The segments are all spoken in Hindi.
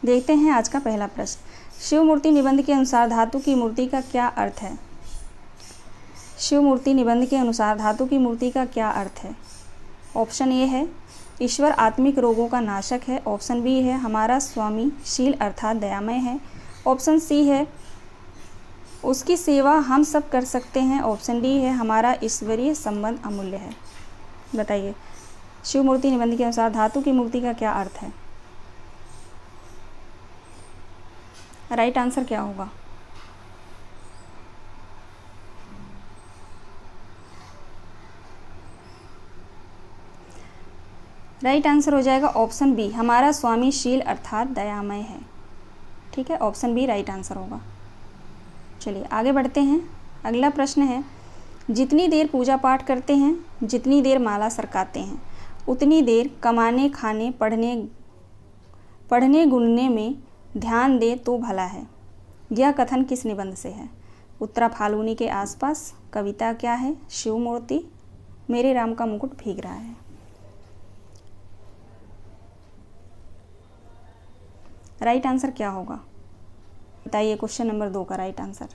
देखते हैं आज का पहला प्रश्न। शिव मूर्ति निबंध के अनुसार धातु की मूर्ति का क्या अर्थ है? शिव मूर्ति निबंध के अनुसार धातु की मूर्ति का क्या अर्थ है? ऑप्शन ए है ईश्वर आत्मिक रोगों का नाशक है। ऑप्शन बी है हमारा स्वामी शील अर्थात दयामय है। ऑप्शन सी है उसकी सेवा हम सब कर सकते हैं। ऑप्शन डी है हमारा ईश्वरीय संबंध अमूल्य है। बताइए शिव मूर्ति निबंध के अनुसार धातु की मूर्ति का क्या अर्थ है? राइट आंसर क्या होगा? राइट आंसर हो जाएगा ऑप्शन बी हमारा स्वामी शील अर्थात दयामय है। ठीक है, ऑप्शन बी राइट आंसर होगा। चलिए आगे बढ़ते हैं। अगला प्रश्न है जितनी देर पूजा पाठ करते हैं, जितनी देर माला सरकाते हैं, उतनी देर कमाने खाने पढ़ने गुनने में ध्यान दे तो भला है। यह कथन किस निबंध से है? उत्तरा फाल्गुनी के आसपास, कविता क्या है, शिव मूर्ति, मेरे राम का मुकुट भीग रहा है। राइट आंसर क्या होगा? बताइए क्वेश्चन नंबर 2 का राइट आंसर।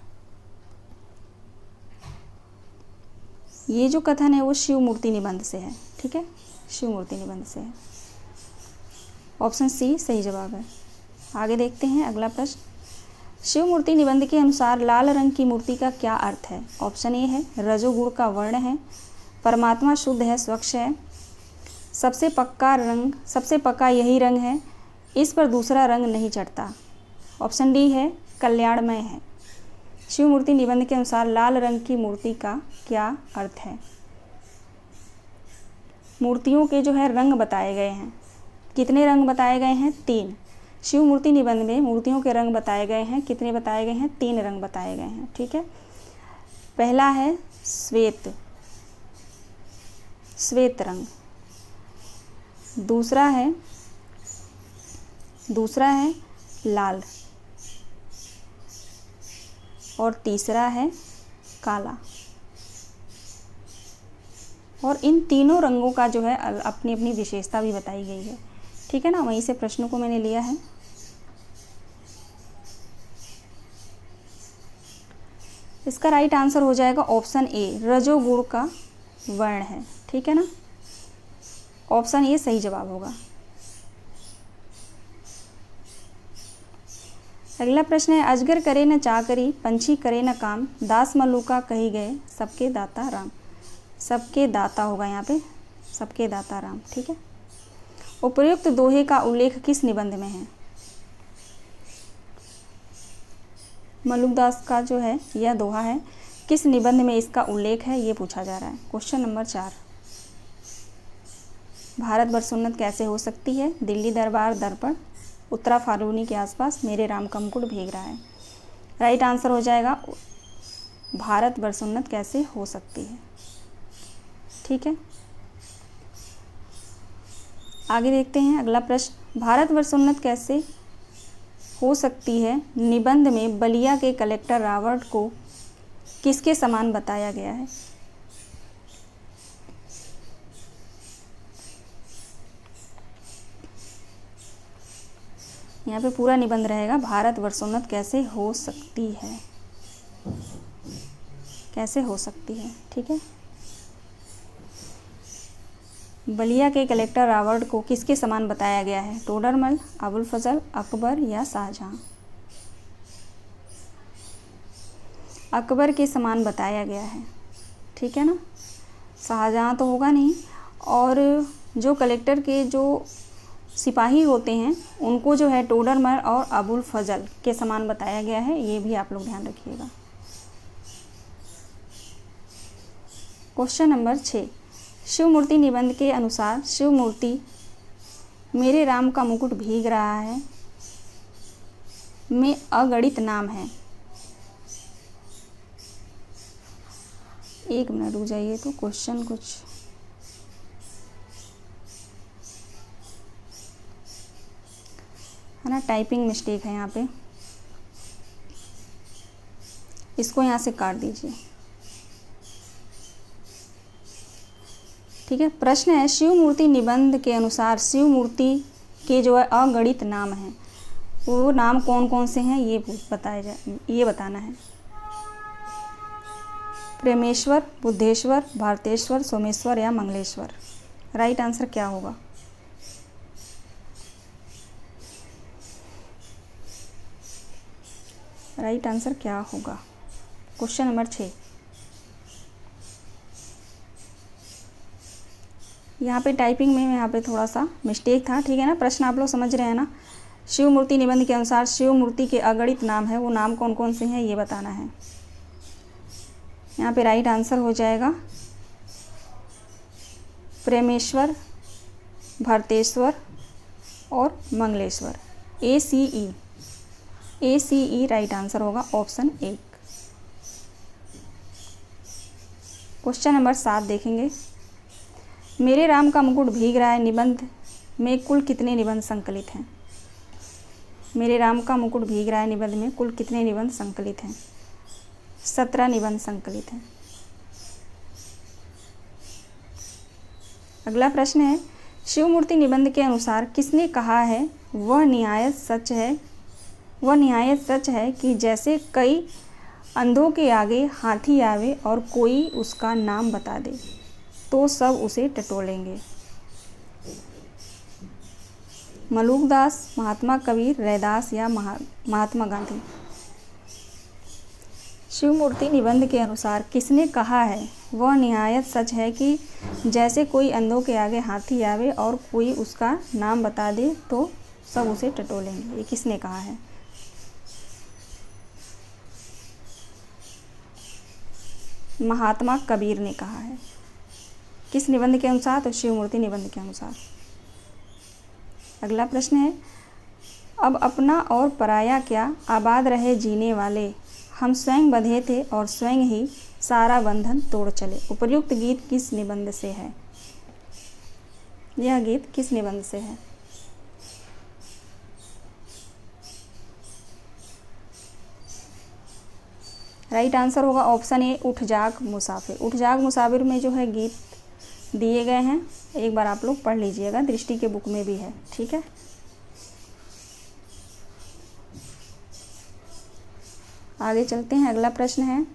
ये जो कथन है वो शिव मूर्ति निबंध से है। ठीक है, शिव मूर्ति निबंध से है। ऑप्शन सी सही जवाब है। आगे देखते हैं अगला प्रश्न। शिव मूर्ति निबंध के अनुसार लाल रंग की मूर्ति का क्या अर्थ है? ऑप्शन ए है रजोगुण का वर्ण है, परमात्मा शुद्ध है, स्वच्छ है, सबसे पक्का यही रंग है, इस पर दूसरा रंग नहीं चढ़ता। ऑप्शन डी है कल्याणमय है। शिव मूर्ति निबंध के अनुसार लाल रंग की मूर्ति का क्या अर्थ है? मूर्तियों के जो है रंग बताए गए हैं। कितने रंग बताए गए हैं? 3। शिव मूर्ति निबंध में मूर्तियों के रंग बताए गए हैं। कितने बताए गए हैं? 3 रंग बताए गए हैं। ठीक है, पहला है श्वेत रंग, दूसरा है लाल और तीसरा है काला। और इन तीनों रंगों का जो है अपनी अपनी विशेषता भी बताई गई है। ठीक है ना, वहीं से प्रश्नों को मैंने लिया है। इसका राइट आंसर हो जाएगा ऑप्शन ए रजोगुण का वर्ण है। ठीक है ना, ऑप्शन ए सही जवाब होगा। अगला प्रश्न है अजगर करे न चाकरी, पंछी करे न काम, दास मल्लुका कही गए, सबके दाता राम। सबके दाता होगा यहाँ पे, सबके दाता राम। ठीक है, उपर्युक्त दोहे का उल्लेख किस निबंध में है? मल्लुकदास का जो है यह दोहा है, किस निबंध में इसका उल्लेख है ये पूछा जा रहा है। Question number 4। भारतवर्ष उन्नत कैसे हो सकती है? दिल्ली दरबार दर्पण, उत्तरा फाल्गुनी के आसपास, मेरे राम का मुकुट भीग रहा है। राइट आंसर हो जाएगा भारतवर्ष उन्नत कैसे हो सकती है। ठीक है, आगे देखते हैं अगला प्रश्न। भारतवर्ष उन्नत कैसे हो सकती है निबंध में बलिया के कलेक्टर रावण को किसके समान बताया गया है? यहाँ पे पूरा निबंध रहेगा भारतवर्ष उन्नत कैसे हो सकती है, कैसे हो सकती है। ठीक है, बलिया के कलेक्टर रावण को किसके समान बताया गया है? टोडरमल, अबुल फजल, अकबर या शाहजहां? अकबर के समान बताया गया है। ठीक है ना, शाहजहां तो होगा नहीं। और जो कलेक्टर के जो सिपाही होते हैं उनको जो है टोडरमल और अबुल फजल के समान बताया गया है। ये भी आप लोग ध्यान रखिएगा। Question number 6। शिव मूर्ति निबंध के अनुसार शिव मूर्ति मेरे राम का मुकुट भीग रहा है में अगणित नाम है। एक मिनट रुक जाइए, तो क्वेश्चन कुछ है ना, टाइपिंग मिस्टेक है यहाँ पे, इसको यहाँ से काट दीजिए। ठीक है, प्रश्न है शिव मूर्ति निबंध के अनुसार शिव मूर्ति के जो है अगणित नाम हैं। वो नाम कौन कौन से हैं ये बताना है। प्रेमेश्वर, बुद्धेश्वर, भारतेश्वर, सोमेश्वर या मंगलेश्वर। राइट आंसर क्या होगा? राइट आंसर क्या होगा? Question number 6। यहाँ पे टाइपिंग में यहाँ पे थोड़ा सा मिस्टेक था, ठीक है ना। प्रश्न आप लोग समझ रहे हैं ना। शिव मूर्ति निबंध के अनुसार शिव मूर्ति के अगणित नाम है, वो नाम कौन कौन से हैं ये बताना है। यहाँ पे राइट आंसर हो जाएगा प्रेमेश्वर, भरतेश्वर और मंगलेश्वर। ACE राइट आंसर होगा ऑप्शन 1। क्वेश्चन नंबर 7 देखेंगे। मेरे राम का मुकुट भीग रहा है निबंध में कुल कितने निबंध संकलित हैं? मेरे राम का मुकुट भीग रहा है निबंध में कुल कितने निबंध संकलित हैं? 17 निबंध संकलित हैं। अगला प्रश्न है, शिव मूर्ति निबंध के अनुसार किसने कहा है वह निहायत सच है कि जैसे कई अंधों के आगे हाथी आवे और कोई उसका नाम बता दे तो सब उसे टटोलेंगे। मलूकदास, महात्मा कबीर, रैदास या महात्मा गांधी। शिव मूर्ति निबंध के अनुसार किसने कहा है वह निहायत सच है कि जैसे कोई अंधों के आगे हाथी आवे और कोई उसका नाम बता दे तो सब उसे टटोलेंगे। ये किसने कहा है? महात्मा कबीर ने कहा है। किस निबंध के अनुसार? तो शिव मूर्ति निबंध के अनुसार। अगला प्रश्न है, अब अपना और पराया क्या, आबाद रहे जीने वाले, हम स्वयं बंधे थे और स्वयं ही सारा बंधन तोड़ चले। उपर्युक्त गीत किस निबंध से है? यह गीत किस निबंध से है? राइट आंसर होगा ऑप्शन ए, उठ जाग मुसाफिर। उठ जाग मुसाफिर में जो है गीत दिए गए हैं, एक बार आप लोग पढ़ लीजिएगा, दृष्टि के बुक में भी है, ठीक है। आगे चलते हैं। अगला प्रश्न है,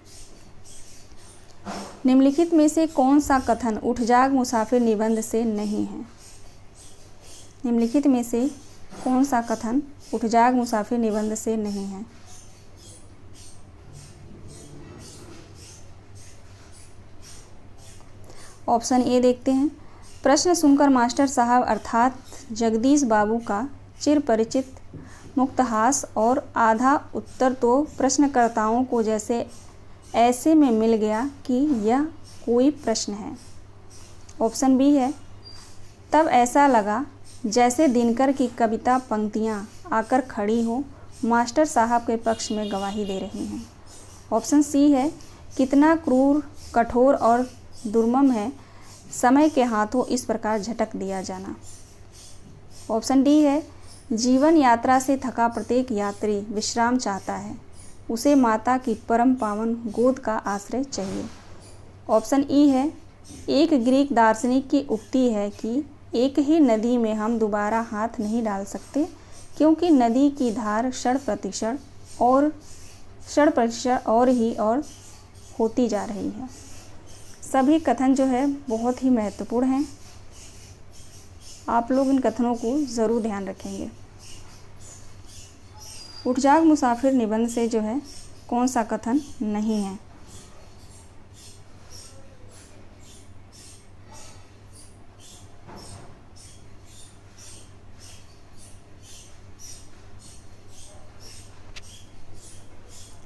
निम्नलिखित में से कौन सा कथन उठ जाग मुसाफिर निबंध से नहीं है? निम्नलिखित में से कौन सा कथन उठ जाग मुसाफिर निबंध से नहीं है? ऑप्शन ए देखते हैं। प्रश्न सुनकर मास्टर साहब अर्थात जगदीश बाबू का चिर परिचित मुक्तहास और आधा उत्तर तो प्रश्नकर्ताओं को जैसे ऐसे में मिल गया कि यह कोई प्रश्न है। ऑप्शन बी है, तब ऐसा लगा जैसे दिनकर की कविता पंक्तियाँ आकर खड़ी हो मास्टर साहब के पक्ष में गवाही दे रही हैं। ऑप्शन सी है, कितना क्रूर, कठोर और दुर्मम है समय के हाथों इस प्रकार झटक दिया जाना। ऑप्शन डी है, जीवन यात्रा से थका प्रत्येक यात्री विश्राम चाहता है, उसे माता की परम पावन गोद का आश्रय चाहिए। ऑप्शन ई है, एक ग्रीक दार्शनिक की उक्ति है कि एक ही नदी में हम दोबारा हाथ नहीं डाल सकते क्योंकि नदी की धार क्षण प्रतिक्षण और होती जा रही है। सभी कथन जो है बहुत ही महत्वपूर्ण हैं, आप लोग इन कथनों को ज़रूर ध्यान रखेंगे। उठ जाग मुसाफिर निबंध से जो है कौन सा कथन नहीं है?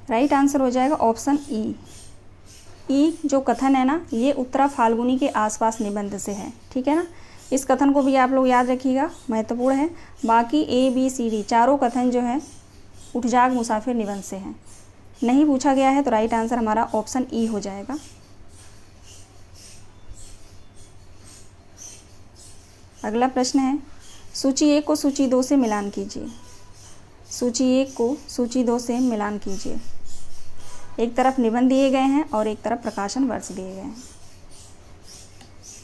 राइट आंसर हो जाएगा ऑप्शन ई। जो कथन है ना, ये उत्तरा फाल्गुनी के आसपास निबंध से है, ठीक है ना। इस कथन को भी आप लोग याद रखिएगा, महत्वपूर्ण है। बाकी ए बी सी डी चारों कथन जो है उठ जाग मुसाफिर निबंध से हैं। नहीं पूछा गया है तो राइट आंसर हमारा ऑप्शन ई हो जाएगा। अगला प्रश्न है, सूची 1 को सूची 2 से मिलान कीजिए। सूची 1 को सूची 2 से मिलान कीजिए। एक तरफ निबंध दिए गए हैं और एक तरफ प्रकाशन वर्ष दिए गए हैं।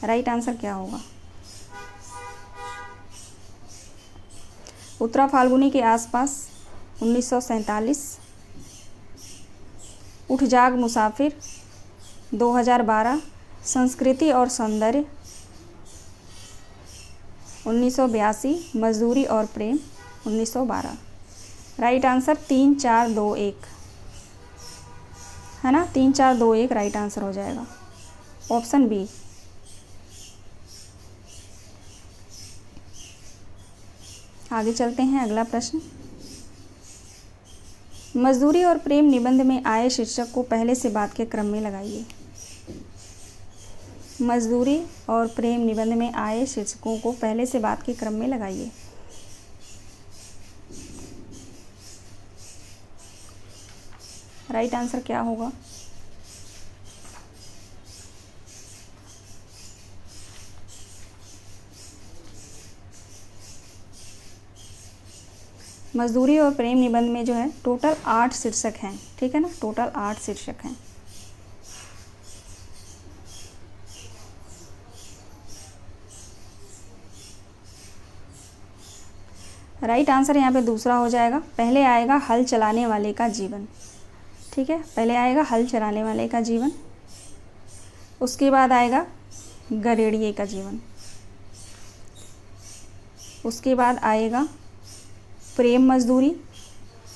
राइट आंसर क्या होगा? उत्तरा फाल्गुनी के आसपास 1947, उठ जाग मुसाफिर 2012, संस्कृति और सौंदर्य 1982, मजदूरी और प्रेम 1912। राइट आंसर 3 4 2 1 है ना, 3 4 2 1 राइट आंसर हो जाएगा, ऑप्शन बी। आगे चलते हैं, अगला प्रश्न। मजदूरी और प्रेम निबंध में आए शीर्षक को पहले से बाद के क्रम में लगाइए। मजदूरी और प्रेम निबंध में आए शीर्षकों को पहले से बाद के क्रम में लगाइए। राइट आंसर क्या होगा? मजदूरी और प्रेम निबंध में जो है टोटल 8 शीर्षक हैं, ठीक है ना, टोटल 8 शीर्षक हैं। राइट आंसर यहाँ पे दूसरा हो जाएगा। पहले आएगा हल चलाने वाले का जीवन, ठीक है, पहले आएगा हल चलाने वाले का जीवन, उसके बाद आएगा गरेड़िए का जीवन, उसके बाद आएगा प्रेम मजदूरी,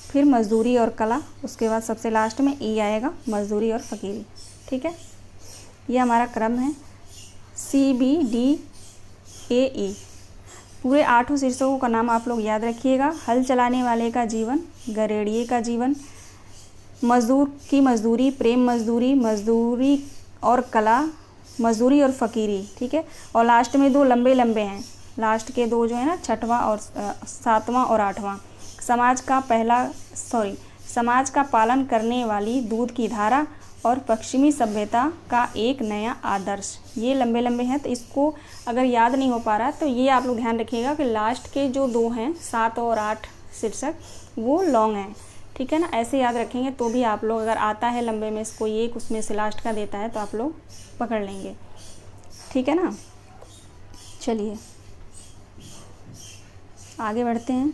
फिर मजदूरी और कला, उसके बाद सबसे लास्ट में ई आएगा मजदूरी और फकीरी, ठीक है। ये हमारा क्रम है CBDAE। पूरे 8 शीर्षकों का नाम आप लोग याद रखिएगा। हल चलाने वाले का जीवन, गरेड़िए का जीवन, मजदूर की मजदूरी, प्रेम मजदूरी, मजदूरी और कला, मजदूरी और फकीरी, ठीक है। और लास्ट में 2 लंबे लंबे हैं, लास्ट के 2 जो है ना, 6वां और 7वां और 8वां। समाज का पालन करने वाली दूध की धारा और पश्चिमी सभ्यता का एक नया आदर्श। ये लंबे लंबे हैं, तो इसको अगर याद नहीं हो पा रहा तो ये आप लोग ध्यान रखिएगा कि लास्ट के जो 2 हैं, 7 और 8 शीर्षक, वो लॉन्ग हैं, ठीक है ना। ऐसे याद रखेंगे तो भी आप लोग, अगर आता है लंबे में से कोई एक उसमें से लास्ट का देता है तो आप लोग पकड़ लेंगे, ठीक है ना। चलिए आगे बढ़ते हैं।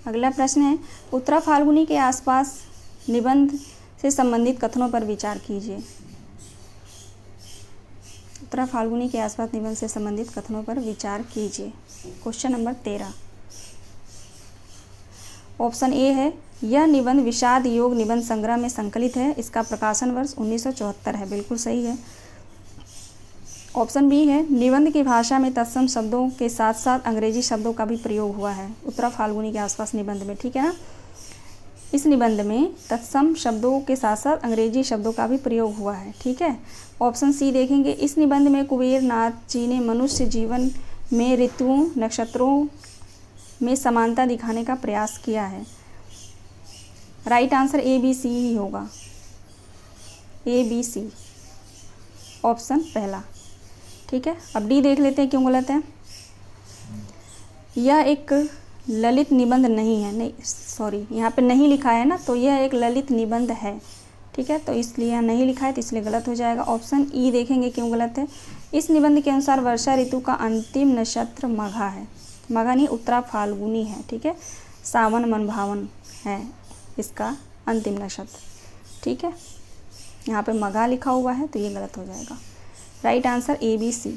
अगला प्रश्न है, उत्तरा फाल्गुनी के आसपास निबंध से संबंधित कथनों पर विचार कीजिए। उत्तरा फाल्गुनी के आसपास निबंध से संबंधित कथनों पर विचार कीजिए। Question number 13। ऑप्शन ए है, यह निबंध विषाद योग निबंध संग्रह में संकलित है, इसका प्रकाशन वर्ष 1974 है, बिल्कुल सही है। ऑप्शन बी है, निबंध की भाषा में तत्सम शब्दों के साथ साथ अंग्रेजी शब्दों का भी प्रयोग हुआ है उत्तरा फाल्गुनी के आसपास निबंध में, ठीक है ना। इस निबंध में तत्सम शब्दों के साथ साथ अंग्रेजी शब्दों का भी प्रयोग हुआ है, ठीक है। ऑप्शन सी देखेंगे, इस निबंध में कुबेर नाथ जी ने मनुष्य जीवन में ऋतुओं, नक्षत्रों में समानता दिखाने का प्रयास किया है। राइट आंसर ABC ही होगा, ABC, ऑप्शन पहला, ठीक है। अब डी देख लेते हैं क्यों गलत है। यह एक ललित निबंध नहीं है, नहीं सॉरी, यहाँ पे नहीं लिखा है ना, तो यह एक ललित निबंध है, ठीक है, तो इसलिए यहाँ नहीं लिखा है तो इसलिए गलत हो जाएगा। ऑप्शन ई देखेंगे क्यों गलत है। इस निबंध के अनुसार वर्षा ऋतु का अंतिम नक्षत्र मघा है, मघा नहीं उत्तरा फाल्गुनी है, ठीक है, सावन मनभावन है इसका अंतिम नक्षत्र, ठीक है। यहाँ पे मघा लिखा हुआ है तो ये गलत हो जाएगा। Right answer ABC।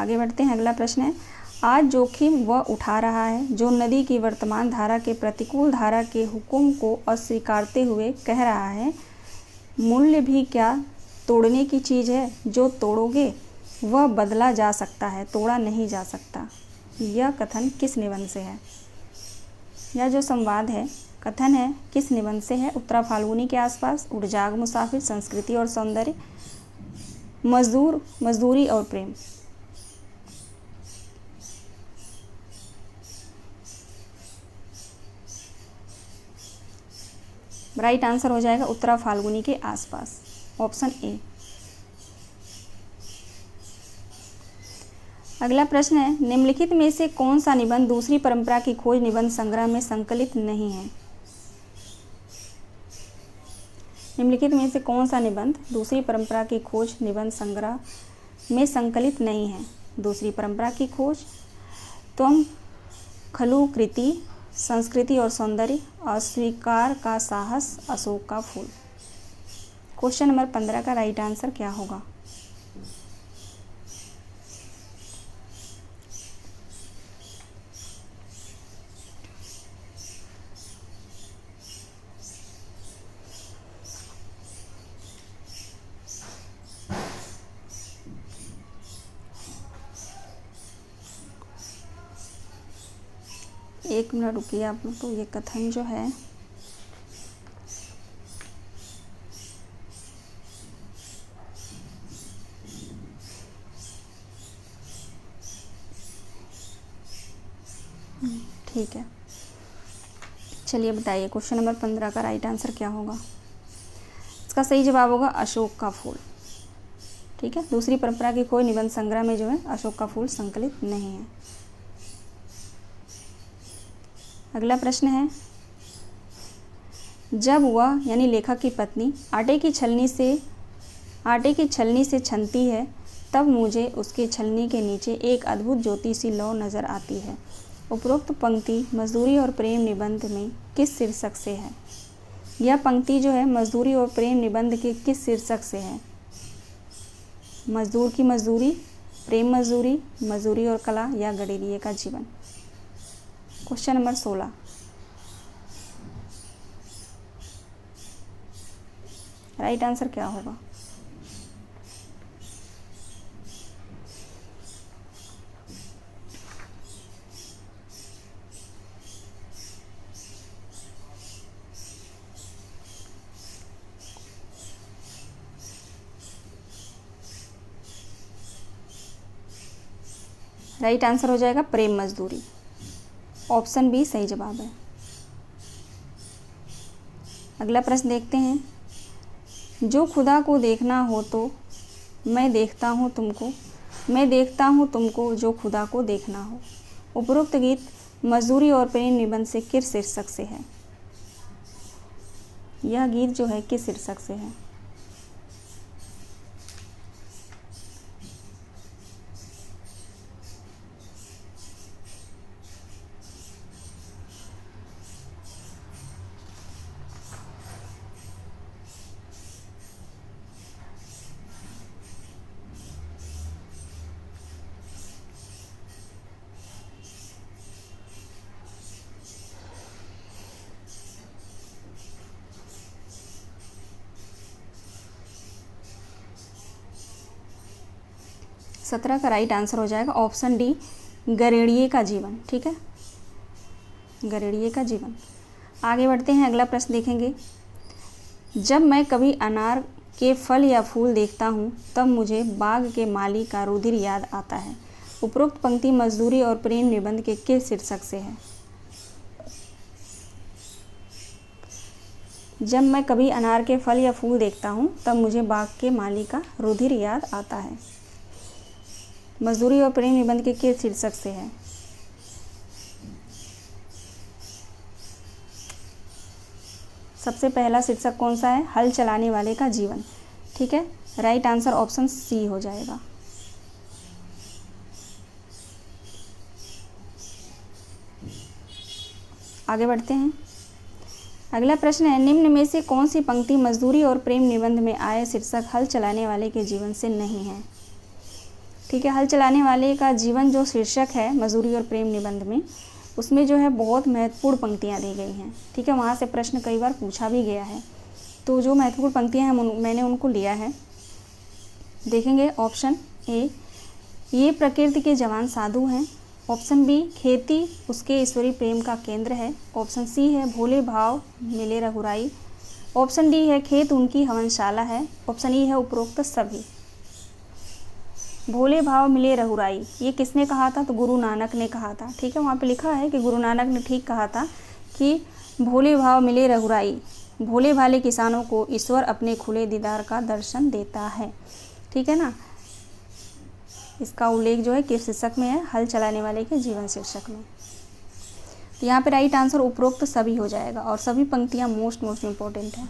आगे बढ़ते हैं, अगला प्रश्न है, आज जोखिम वह उठा रहा है जो नदी की वर्तमान धारा के प्रतिकूल धारा के हुक्म को अस्वीकारते हुए कह रहा है, मूल्य भी क्या तोड़ने की चीज़ है, जो तोड़ोगे वह बदला जा सकता है, तोड़ा नहीं जा सकता। यह कथन किस निबंध से है? यह जो संवाद है, कथन है, किस निबंध से है? उत्तरा फाल्गुनी के आसपास, उठ जाग मुसाफिर, संस्कृति और सौंदर्य, मजदूरी और प्रेम। राइट आंसर हो जाएगा उत्तरा फाल्गुनी के आसपास, ऑप्शन ए। अगला प्रश्न है, निम्नलिखित में से कौन सा निबंध दूसरी परंपरा की खोज निबंध संग्रह में संकलित नहीं है? निम्नलिखित में से कौन सा निबंध दूसरी परंपरा की खोज निबंध संग्रह में संकलित नहीं है। दूसरी परंपरा की खोज, त्वं खलु कृति, संस्कृति और सौंदर्य, अस्वीकार का साहस, अशोक का फूल। क्वेश्चन नंबर 15 का राइट आंसर क्या होगा? एक मिनट रुकिए आप लोग। तो ये कथन जो है ठीक है, चलिए बताइए क्वेश्चन नंबर 15 का राइट आंसर क्या होगा? इसका सही जवाब होगा अशोक का फूल। ठीक है, दूसरी परंपरा की खोज निबंध संग्रह में जो है अशोक का फूल संकलित नहीं है। अगला प्रश्न है, जब वह यानी लेखक की पत्नी आटे की छलनी से छनती है तब मुझे उसके छलनी के नीचे एक अद्भुत ज्योति सी लौ नज़र आती है। उपरोक्त पंक्ति मजदूरी और प्रेम निबंध में किस शीर्षक से है? यह पंक्ति जो है मजदूरी और प्रेम निबंध के किस शीर्षक से है? मजदूर की मजदूरी, प्रेम मजदूरी, मजदूरी और कला या गडेरिये का जीवन। क्वेश्चन नंबर 16, राइट आंसर क्या होगा? राइट आंसर हो जाएगा प्रेम मजदूरी। ऑप्शन बी सही जवाब है। अगला प्रश्न देखते हैं, जो खुदा को देखना हो तो मैं देखता हूँ तुमको जो खुदा को देखना हो। उपरोक्त गीत मजदूरी और प्रेम निबंध से किस शीर्षक से है? यह गीत जो है किस शीर्षक से है? सत्रह का राइट आंसर हो जाएगा ऑप्शन डी गरेड़िये का जीवन। ठीक है, गरेड़िये का जीवन। आगे बढ़ते हैं, अगला प्रश्न देखेंगे, जब मैं कभी अनार के फल या फूल देखता हूँ तब मुझे बाग के माली का रुधिर याद आता है। उपरोक्त पंक्ति मजदूरी और प्रेम निबंध के किस शीर्षक से है? जब मैं कभी अनार के फल या फूल देखता हूँ तब मुझे बाग के माली का रुधिर याद आता है। मजदूरी और प्रेम निबंध के किस शीर्षक से है? सबसे पहला शीर्षक कौन सा है? हल चलाने वाले का जीवन। ठीक है, राइट आंसर ऑप्शन सी हो जाएगा। आगे बढ़ते हैं, अगला प्रश्न है, निम्न में से कौन सी पंक्ति मजदूरी और प्रेम निबंध में आए शीर्षक हल चलाने वाले के जीवन से नहीं है? ठीक है, हल चलाने वाले का जीवन जो शीर्षक है मजदूरी और प्रेम निबंध में, उसमें जो है बहुत महत्वपूर्ण पंक्तियाँ दी गई हैं। ठीक है, वहाँ से प्रश्न कई बार पूछा भी गया है, तो जो महत्वपूर्ण पंक्तियाँ हैं मैंने उनको लिया है। देखेंगे, ऑप्शन ए, ये प्रकृति के जवान साधु हैं। ऑप्शन बी, खेती उसके ईश्वरीय प्रेम का केंद्र है। ऑप्शन सी है, भोले भाव मिले रघुराई। ऑप्शन डी है, खेत उनकी हवनशाला है। ऑप्शन ई है, उपरोक्त सभी। भोले भाव मिले रघुराई, ये किसने कहा था? तो गुरु नानक ने कहा था। ठीक है, वहाँ पे लिखा है कि गुरु नानक ने ठीक कहा था कि भोले भाव मिले रघुराई, भोले भाले किसानों को ईश्वर अपने खुले दीदार का दर्शन देता है। ठीक है ना, इसका उल्लेख जो है किस शीर्षक में है? हल चलाने वाले के जीवन शीर्षक में। तो यहाँ पे राइट आंसर उपरोक्त सभी हो जाएगा, और सभी पंक्तियाँ मोस्ट इम्पोर्टेंट है।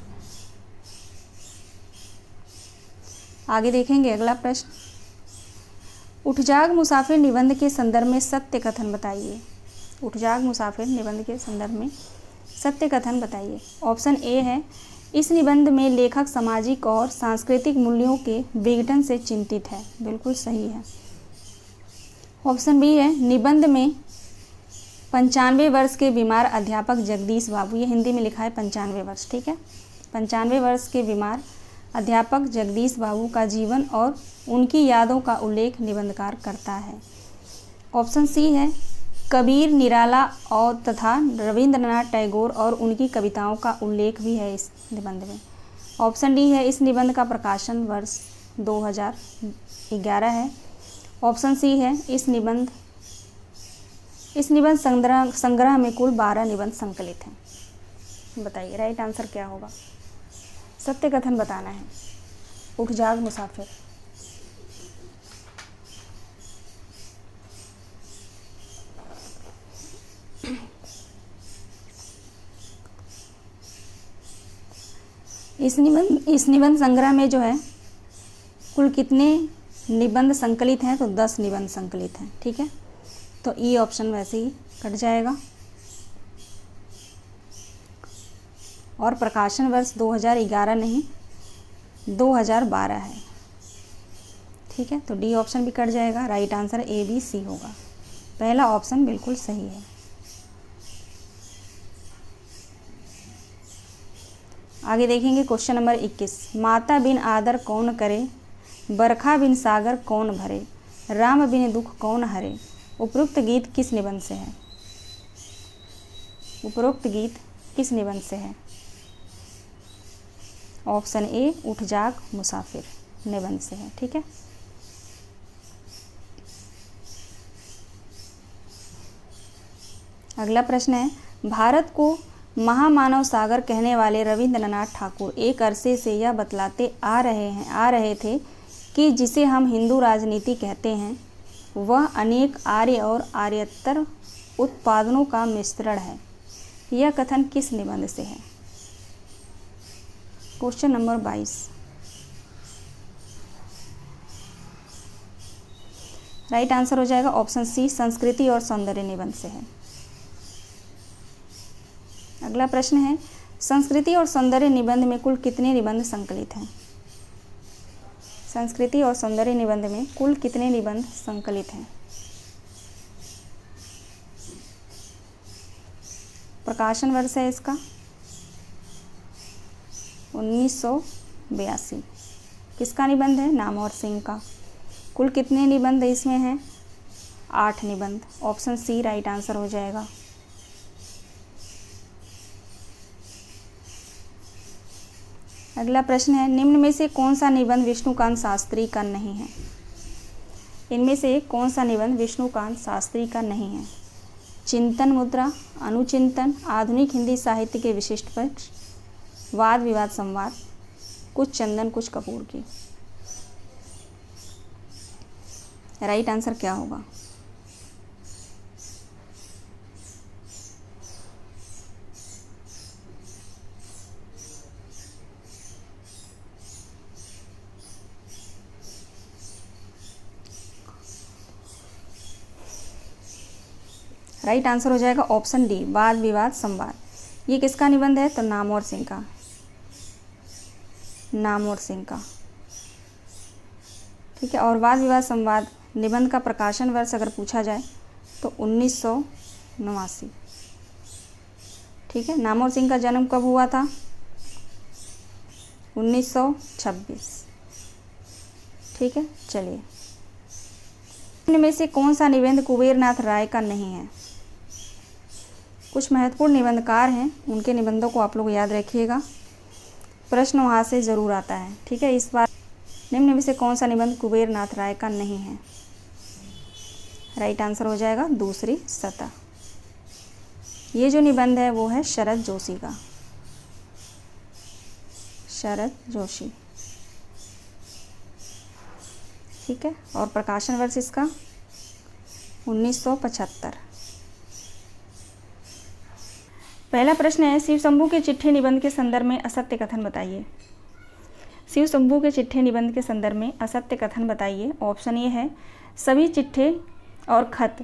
आगे देखेंगे, अगला प्रश्न, उठ जाग मुसाफिर निबंध के संदर्भ में सत्य कथन बताइए। उठ जाग मुसाफिर निबंध के संदर्भ में सत्य कथन बताइए। ऑप्शन ए है, इस निबंध में लेखक सामाजिक और सांस्कृतिक मूल्यों के विघटन से चिंतित है। बिल्कुल सही है। ऑप्शन बी है, निबंध में 95 वर्ष के बीमार अध्यापक जगदीश बाबू, ये हिंदी में लिखा है 95 वर्ष, ठीक है, 95 वर्ष के बीमार अध्यापक जगदीश बाबू का जीवन और उनकी यादों का उल्लेख निबंधकार करता है। ऑप्शन सी है, कबीर, निराला और तथा रविंद्रनाथ टैगोर और उनकी कविताओं का उल्लेख भी है इस निबंध में। ऑप्शन डी है, इस निबंध का प्रकाशन वर्ष 2011 है। ऑप्शन सी है, इस निबंध संग्रह में कुल 12 निबंध संकलित हैं। बताइए राइट आंसर क्या होगा। सत्य कथन बताना है। उठ जाग मुसाफिर। इस निबंध संग्रह में जो है कुल कितने निबंध संकलित हैं, तो 10 निबंध संकलित हैं, ठीक है। तो ई ऑप्शन वैसे ही कट जाएगा। और प्रकाशन वर्ष 2011 नहीं 2012 है, ठीक है। तो डी ऑप्शन भी कट जाएगा। Right answer A B C होगा। पहला ऑप्शन बिल्कुल सही है। आगे देखेंगे क्वेश्चन नंबर 21। माता बिन आदर कौन करे, बरखा बिन सागर कौन भरे, राम बिन दुख कौन हरे। उपरोक्त गीत किस निबंध से है। उपरोक्त गीत किस निबंध से है। ऑप्शन ए, उठ जाग मुसाफिर निबंध से है, ठीक है। अगला प्रश्न है, भारत को महामानव सागर कहने वाले रविंद्रनाथ ठाकुर एक अरसे से यह बतलाते आ रहे थे कि जिसे हम हिंदू राजनीति कहते हैं वह अनेक आर्य और आर्यतर उत्पादनों का मिश्रण है। यह कथन किस निबंध से है। Question number 22। राइट आंसर हो जाएगा ऑप्शन सी, संस्कृति और सौंदर्य निबंध से है। अगला प्रश्न है, संस्कृति और सौंदर्य निबंध में कुल कितने निबंध संकलित हैं। संस्कृति और सौंदर्य निबंध में कुल कितने निबंध संकलित हैं। प्रकाशन वर्ष है इसका 1982। किसका निबंध है, नामवर सिंह का। कुल कितने निबंध इसमें हैं, 8 निबंध। ऑप्शन सी राइट आंसर हो जाएगा। अगला प्रश्न है, निम्न में से कौन सा निबंध विष्णुकांत शास्त्री का नहीं है। इनमें से कौन सा निबंध विष्णुकांत शास्त्री का नहीं है। चिंतन मुद्रा, अनुचिंतन, आधुनिक हिंदी साहित्य के विशिष्ट पक्ष, वाद विवाद संवाद, कुछ चंदन कुछ कपूर की। राइट आंसर क्या होगा। राइट आंसर हो जाएगा ऑप्शन डी, वाद विवाद संवाद। ये किसका निबंध है, तो नामवर सिंह का। नामवर सिंह का, ठीक है। और वाद विवाद संवाद निबंध का प्रकाशन वर्ष अगर पूछा जाए तो 1989, ठीक है। नामवर सिंह का जन्म कब हुआ था, 1926, ठीक है। चलिए, इनमें से कौन सा निबंध कुबेरनाथ राय का नहीं है। कुछ महत्वपूर्ण निबंधकार हैं, उनके निबंधों को आप लोग याद रखिएगा, प्रश्न वहाँ से ज़रूर आता है, ठीक है। इस बार निम्न में से कौन सा निबंध कुबेरनाथ राय का नहीं है। राइट आंसर हो जाएगा दूसरी सतह। ये जो निबंध है वो है शरद जोशी का। शरद जोशी, ठीक है। और प्रकाशन वर्ष इसका 1975। पहला प्रश्न है, शिव शंभू के चिट्ठी निबंध के संदर्भ में असत्य कथन बताइए। शिव शंभू के चिट्ठे निबंध के संदर्भ में असत्य कथन बताइए। ऑप्शन ए है सभी चिट्ठे और खत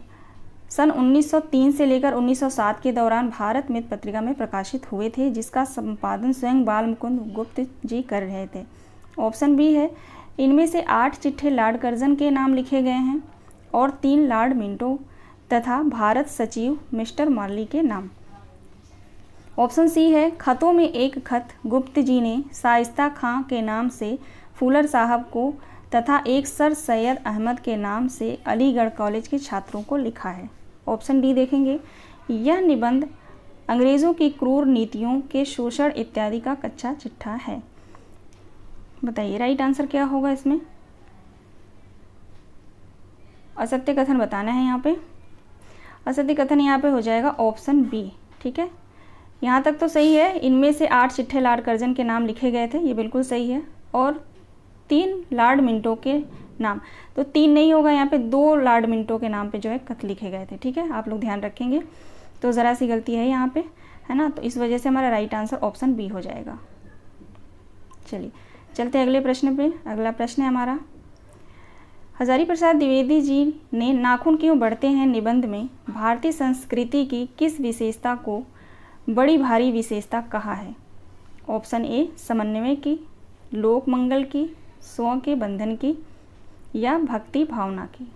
सन 1903 से लेकर 1907 के दौरान भारत मित्र पत्रिका में प्रकाशित हुए थे, जिसका संपादन स्वयं बाल मुकुंद गुप्त जी कर रहे थे। ऑप्शन बी है इनमें से 8 चिट्ठे लॉर्ड कर्जन के नाम लिखे गए हैं और 3 लॉर्ड मिंटो तथा भारत सचिव मिस्टर मार्ली के नाम। ऑप्शन सी है खतों में एक खत गुप्त जी ने शाइस्ता खां के नाम से फूलर साहब को तथा एक सर सैयद अहमद के नाम से अलीगढ़ कॉलेज के छात्रों को लिखा है। ऑप्शन डी देखेंगे यह निबंध अंग्रेज़ों की क्रूर नीतियों के शोषण इत्यादि का कच्चा चिट्ठा है। बताइए राइट आंसर क्या होगा इसमें। असत्य कथन बताना है यहाँ पे। असत्य कथन यहाँ पे हो जाएगा ऑप्शन बी। ठीक है, यहाँ तक तो सही है। इनमें से 8 चिट्ठे लॉर्ड कर्जन के नाम लिखे गए थे, ये बिल्कुल सही है, और 3 लॉर्ड मिंटो के नाम, तो 3 नहीं होगा यहाँ पे, 2 लॉर्ड मिंटो के नाम पे जो है खत लिखे गए थे। ठीक है, आप लोग ध्यान रखेंगे। तो ज़रा सी गलती है यहाँ पे, है ना, तो इस वजह से हमारा राइट आंसर ऑप्शन बी हो जाएगा। चलिए चलते हैं अगले प्रश्न पे। अगला प्रश्न है हमारा, हजारी प्रसाद द्विवेदी जी ने नाखून क्यों बढ़ते हैं निबंध में भारतीय संस्कृति की किस विशेषता को बड़ी भारी विशेषता कहा है। ऑप्शन ए समन्वय की, लोक मंगल की, स्व के बंधन की या भक्ति भावना की।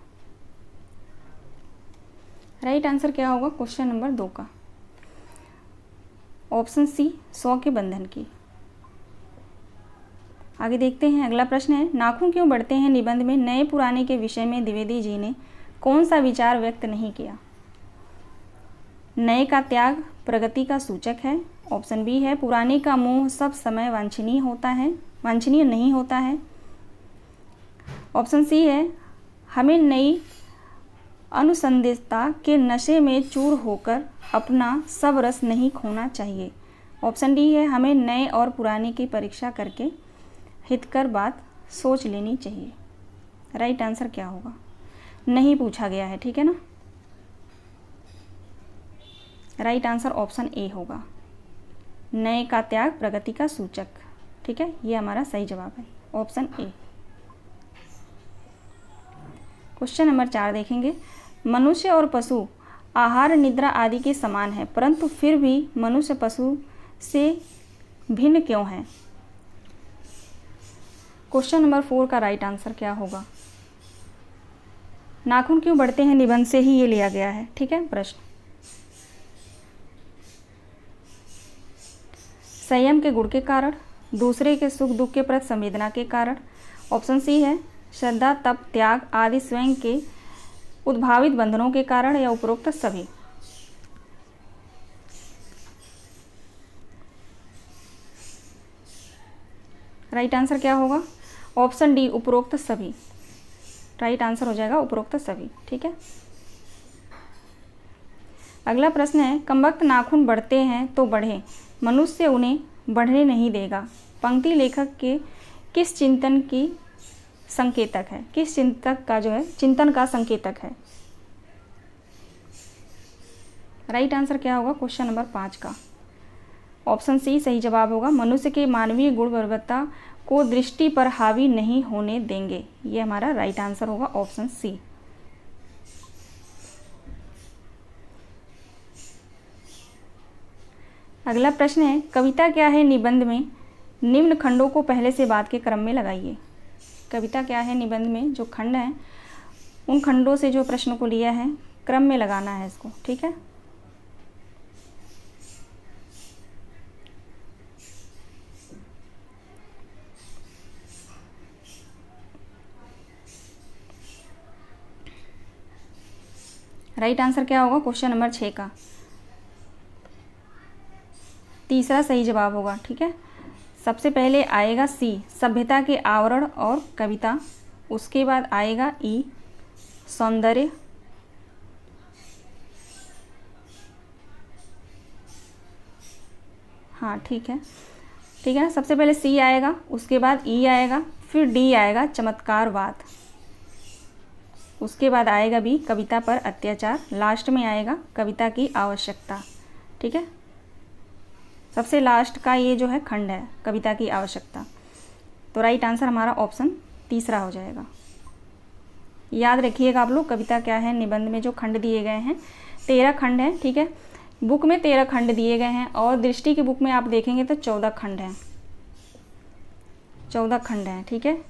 राइट आंसर क्या होगा क्वेश्चन नंबर 2 का। ऑप्शन सी स्व के बंधन की। आगे देखते हैं अगला प्रश्न है, नाखून क्यों बढ़ते हैं निबंध में नए पुराने के विषय में द्विवेदी जी ने कौन सा विचार व्यक्त नहीं किया। नए का त्याग प्रगति का सूचक है। ऑप्शन बी है पुराने का मोह सब समय वांछनीय नहीं होता है। ऑप्शन सी है हमें नई अनुसंधित्सता के नशे में चूर होकर अपना सब रस नहीं खोना चाहिए। ऑप्शन डी है हमें नए और पुराने की परीक्षा करके हितकर बात सोच लेनी चाहिए। राइट आंसर क्या होगा, नहीं पूछा गया है, ठीक है ना। राइट आंसर ऑप्शन ए होगा, नए का त्याग प्रगति का सूचक। ठीक है, ये हमारा सही जवाब है, ऑप्शन ए। क्वेश्चन नंबर 4 देखेंगे, मनुष्य और पशु आहार निद्रा आदि के समान है, परंतु फिर भी मनुष्य पशु से भिन्न क्यों है। क्वेश्चन नंबर 4 का राइट आंसर क्या होगा। नाखून क्यों बढ़ते हैं निबंध से ही ये लिया गया है। ठीक है, प्रश्न संयम के गुण के कारण, दूसरे के सुख दुख के प्रति संवेदना के कारण। ऑप्शन सी है श्रद्धा तप त्याग आदि स्वयं के उद्भावित बंधनों के कारण या उपरोक्त सभी। राइट आंसर क्या होगा, ऑप्शन डी उपरोक्त सभी। राइट आंसर हो जाएगा उपरोक्त सभी। ठीक है, अगला प्रश्न है, कमबख्त नाखून बढ़ते हैं तो बढ़े, मनुष्य उन्हें बढ़ने नहीं देगा। पंक्ति लेखक के किस चिंतन की संकेतक है, किस चिंतक का जो है चिंतन का संकेतक है। राइट आंसर क्या होगा क्वेश्चन नंबर 5 का। ऑप्शन सी सही जवाब होगा, मनुष्य के मानवीय गुण वरीयता को दृष्टि पर हावी नहीं होने देंगे। ये हमारा राइट आंसर होगा, ऑप्शन सी। अगला प्रश्न है, कविता क्या है निबंध में निम्न खंडों को पहले से बाद के क्रम में लगाइए। कविता क्या है निबंध में जो खंड हैं उन खंडों से जो प्रश्न को लिया है क्रम में लगाना है इसको। ठीक है, राइट आंसर क्या होगा क्वेश्चन नंबर 6 का, तीसरा सही जवाब होगा। ठीक है, सबसे पहले आएगा सी सभ्यता के आवरण और कविता, उसके बाद आएगा ई सौंदर्य, हाँ ठीक है ना, सबसे पहले सी आएगा, उसके बाद ई आएगा, फिर डी आएगा चमत्कारवाद, उसके बाद आएगा बी कविता पर अत्याचार, लास्ट में आएगा कविता की आवश्यकता। ठीक है, सबसे लास्ट का ये जो है खंड है कविता की आवश्यकता। तो राइट आंसर हमारा ऑप्शन तीसरा हो जाएगा। याद रखिएगा आप लोग, कविता क्या है, निबंध में जो खंड दिए गए हैं 13 खंड हैं, ठीक है। बुक में 13 खंड दिए गए हैं और दृष्टि की बुक में आप देखेंगे तो 14 खंड हैं, 14 खंड हैं, ठीक है।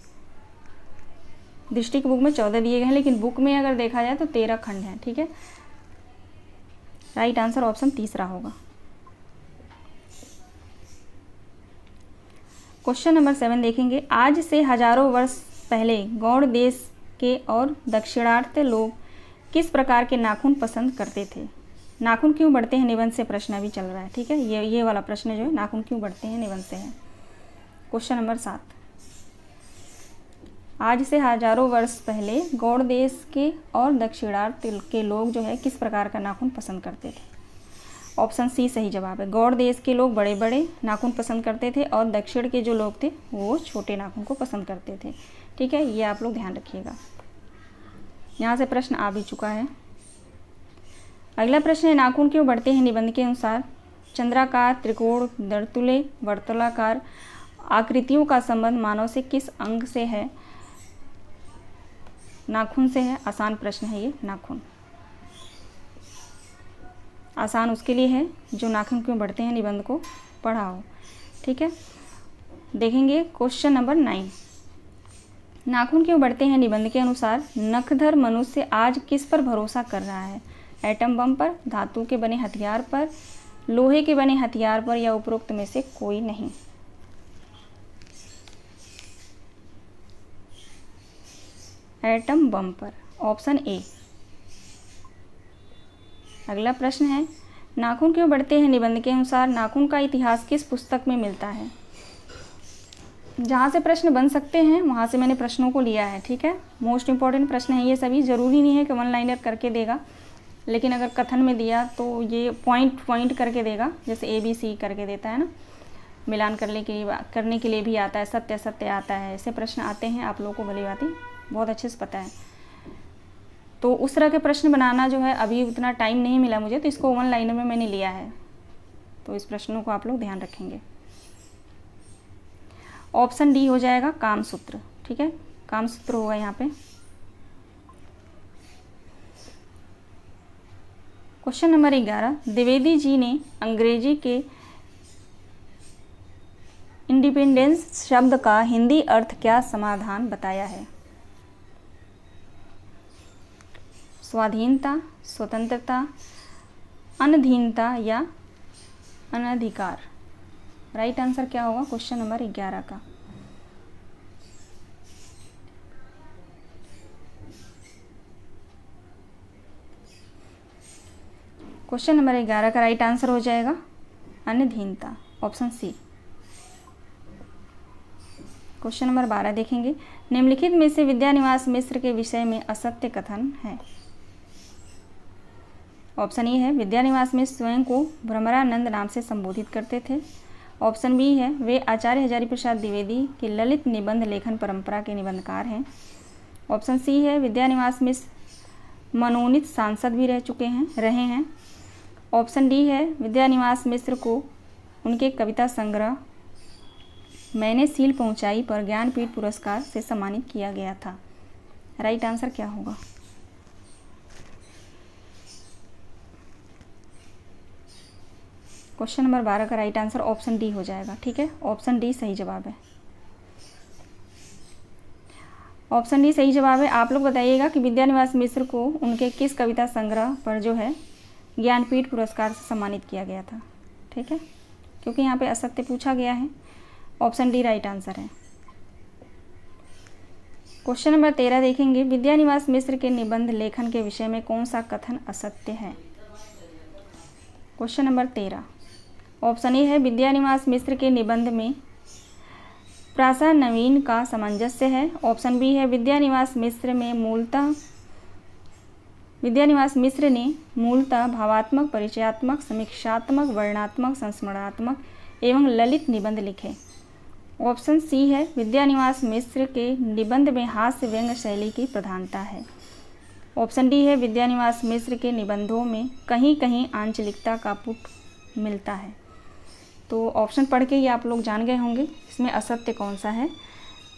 दृष्टि की बुक में 14 दिए गए हैं, लेकिन बुक में अगर देखा जाए तो 13 खंड हैं, ठीक है। राइट आंसर ऑप्शन तीसरा होगा। क्वेश्चन नंबर 7 देखेंगे। आज से हजारों वर्ष पहले गौड़ देश के और दक्षिणार्थ लोग किस प्रकार के नाखून पसंद करते थे? नाखून क्यों बढ़ते हैं निबंध से प्रश्न अभी चल रहा है, ठीक है। ये वाला प्रश्न जो है नाखून क्यों बढ़ते हैं निबंध से है। Question number 7। आज से हजारों वर्ष पहले गौड़ देश के और दक्षिणार्थ के लोग जो है किस प्रकार का नाखून पसंद करते थे? ऑप्शन सी सही जवाब है। गौड़ देश के लोग बड़े बड़े नाखून पसंद करते थे और दक्षिण के जो लोग थे वो छोटे नाखून को पसंद करते थे, ठीक है। ये आप लोग ध्यान रखिएगा। यहाँ से प्रश्न आ भी चुका है। अगला प्रश्न है, नाखून क्यों बढ़ते हैं निबंध के अनुसार? चंद्राकार, त्रिकोण, दर्तुले, वर्तुलाकार आकृतियों का संबंध मानव से किस अंग से है? नाखून से है। आसान प्रश्न है ये, नाखून। आसान उसके लिए है जो नाखून क्यों बढ़ते हैं निबंध को पढ़ा हो, ठीक है। देखेंगे क्वेश्चन नंबर 9। नाखून क्यों बढ़ते हैं निबंध के अनुसार? नखधर मनुष्य आज किस पर भरोसा कर रहा है? एटम बम पर, धातु के बने हथियार पर, लोहे के बने हथियार पर या उपरोक्त में से कोई नहीं? एटम बम पर, ऑप्शन ए। अगला प्रश्न है, नाखून क्यों बढ़ते हैं निबंध के अनुसार? नाखून का इतिहास किस पुस्तक में मिलता है? जहाँ से प्रश्न बन सकते हैं वहाँ से मैंने प्रश्नों को लिया है, ठीक है। मोस्ट इंपॉर्टेंट प्रश्न है ये सभी। ज़रूरी नहीं है कि वन लाइनर करके देगा, लेकिन अगर कथन में दिया तो ये पॉइंट करके देगा, जैसे ABC करके देता है ना, मिलान करने के लिए भी आता है, सत्य सत्य आता है, ऐसे प्रश्न आते हैं। आप लोगों को भली भांति बहुत अच्छे से पता है। तो उस तरह के प्रश्न बनाना जो है अभी उतना टाइम नहीं मिला मुझे, तो इसको वन लाइनर में मैंने लिया है। तो इस प्रश्नों को आप लोग ध्यान रखेंगे। ऑप्शन डी हो जाएगा कामसूत्र, ठीक है। कामसूत्र होगा यहाँ पे। Question number 11। द्विवेदी जी ने अंग्रेजी के इंडिपेंडेंस शब्द का हिंदी अर्थ क्या समाधान बताया है? स्वाधीनता, स्वतंत्रता, अनधीनता या अनधिकार? राइट आंसर क्या होगा क्वेश्चन नंबर 11 का? क्वेश्चन नंबर 11 का राइट आंसर हो जाएगा अनधीनता, ऑप्शन सी। क्वेश्चन नंबर 12 देखेंगे। निम्नलिखित में से विद्यानिवास मिश्र के विषय में असत्य कथन है? ऑप्शन ए है, विद्यानिवास मिश्र स्वयं को भ्रमरानंद नाम से संबोधित करते थे। ऑप्शन बी है, वे आचार्य हजारी प्रसाद द्विवेदी की ललित निबंध लेखन परंपरा के निबंधकार हैं। ऑप्शन सी है, विद्यानिवास मिश्र मनोनीत सांसद भी रहे हैं। ऑप्शन डी है, विद्यानिवास मिश्र को उनके कविता संग्रह मैंने सील पहुंचाई पर ज्ञानपीठ पुरस्कार से सम्मानित किया गया था। राइट आंसर क्या होगा? क्वेश्चन नंबर 12 का राइट आंसर ऑप्शन डी हो जाएगा, ठीक है। ऑप्शन डी सही जवाब है। ऑप्शन डी सही जवाब है। आप लोग बताइएगा कि विद्यानिवास मिश्र को उनके किस कविता संग्रह पर जो है ज्ञानपीठ पुरस्कार से सम्मानित किया गया था, ठीक है, क्योंकि यहाँ पे असत्य पूछा गया है। ऑप्शन डी राइट आंसर है। क्वेश्चन नंबर 13 देखेंगे। विद्यानिवास मिश्र के निबंध लेखन के विषय में कौन सा कथन असत्य है? Question number 13। ऑप्शन ए है, विद्यानिवास मिश्र के निबंध में प्रासा नवीन का सामंजस्य है। ऑप्शन बी है, विद्यानिवास मिश्र ने मूलतः भावात्मक, परिचयात्मक, समीक्षात्मक, वर्णनात्मक, संस्मरणात्मक एवं ललित निबंध लिखे। ऑप्शन सी है, विद्यानिवास मिश्र के निबंध में हास्य व्यंग्य शैली की प्रधानता है। ऑप्शन डी है, विद्यानिवास मिश्र के निबंधों में कहीं कहीं आंचलिकता का पुट मिलता है। तो ऑप्शन पढ़ के ये आप लोग जान गए होंगे इसमें असत्य कौन सा है।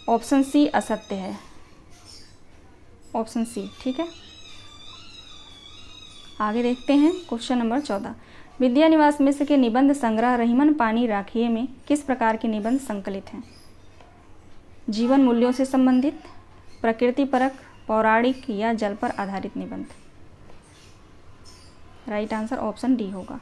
ऑप्शन सी असत्य है, ऑप्शन सी, ठीक है। आगे देखते हैं क्वेश्चन नंबर 14। विद्या निवास मिश्र के निबंध संग्रह रहीमन पानी राखिए में किस प्रकार के निबंध संकलित हैं? जीवन मूल्यों से संबंधित, प्रकृति परक, पौराणिक या जल पर आधारित निबंध। राइट आंसर ऑप्शन डी होगा।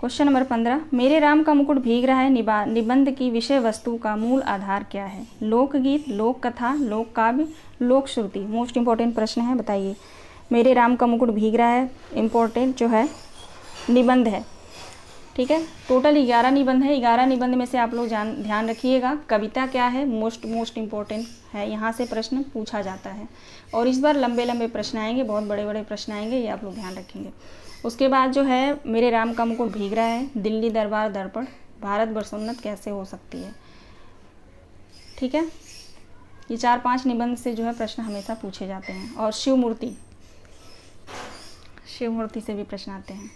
Question number 15। मेरे राम का मुकुट भीग रहा है निबंध की विषय वस्तु का मूल आधार क्या है? लोकगीत, लोक कथा, लोक काव्य, लोक श्रुति। मोस्ट इंपॉर्टेंट प्रश्न है, बताइए। मेरे राम का मुकुट भीग रहा है इम्पोर्टेंट जो है निबंध है, ठीक है। टोटल 11 निबंध है। 11 निबंध में से आप लोग ध्यान रखिएगा कविता क्या है, मोस्ट इंपॉर्टेंट है, यहाँ से प्रश्न पूछा जाता है। और इस बार लंबे लंबे प्रश्न आएंगे, बहुत बड़े बड़े प्रश्न आएंगे, ये आप लोग ध्यान रखेंगे। उसके बाद जो है मेरे राम का मुकुट भीग रहा है, दिल्ली दरबार दर्पण, भारत वर्षोन्नत कैसे हो सकती है, ठीक है। ये 4-5 निबंध से जो है प्रश्न हमेशा पूछे जाते हैं। और शिव मूर्ति से भी प्रश्न आते हैं।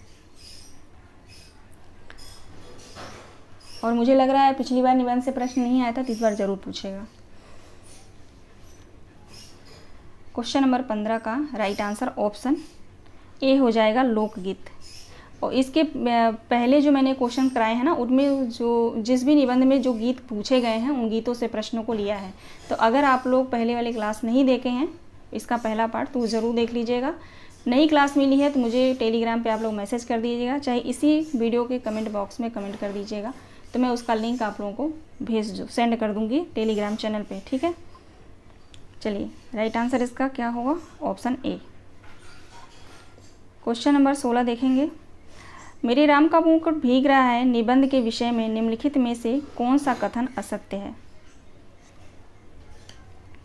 और मुझे लग रहा है पिछली बार निबंध से प्रश्न नहीं आया था, तो इस बार जरूर पूछेगा। क्वेश्चन नंबर 15 का राइट आंसर ऑप्शन ए हो जाएगा, लोकगीत। और इसके पहले जो मैंने क्वेश्चन कराए हैं ना, उनमें जो जिस भी निबंध में जो गीत पूछे गए हैं उन गीतों से प्रश्नों को लिया है। तो अगर आप लोग पहले वाली क्लास नहीं देखे हैं इसका पहला पार्ट, तो ज़रूर देख लीजिएगा। नई क्लास मिली है तो मुझे टेलीग्राम पे आप लोग मैसेज कर दीजिएगा, चाहे इसी वीडियो के कमेंट बॉक्स में कमेंट कर दीजिएगा, तो मैं उसका लिंक आप लोगों को सेंड कर दूँगी टेलीग्राम चैनल पर, ठीक है। चलिए, राइट आंसर इसका क्या होगा? Option A. क्वेश्चन नंबर 16 देखेंगे। मेरे राम का मुकुट भीग रहा है निबंध के विषय में निम्नलिखित में से कौन सा कथन असत्य है?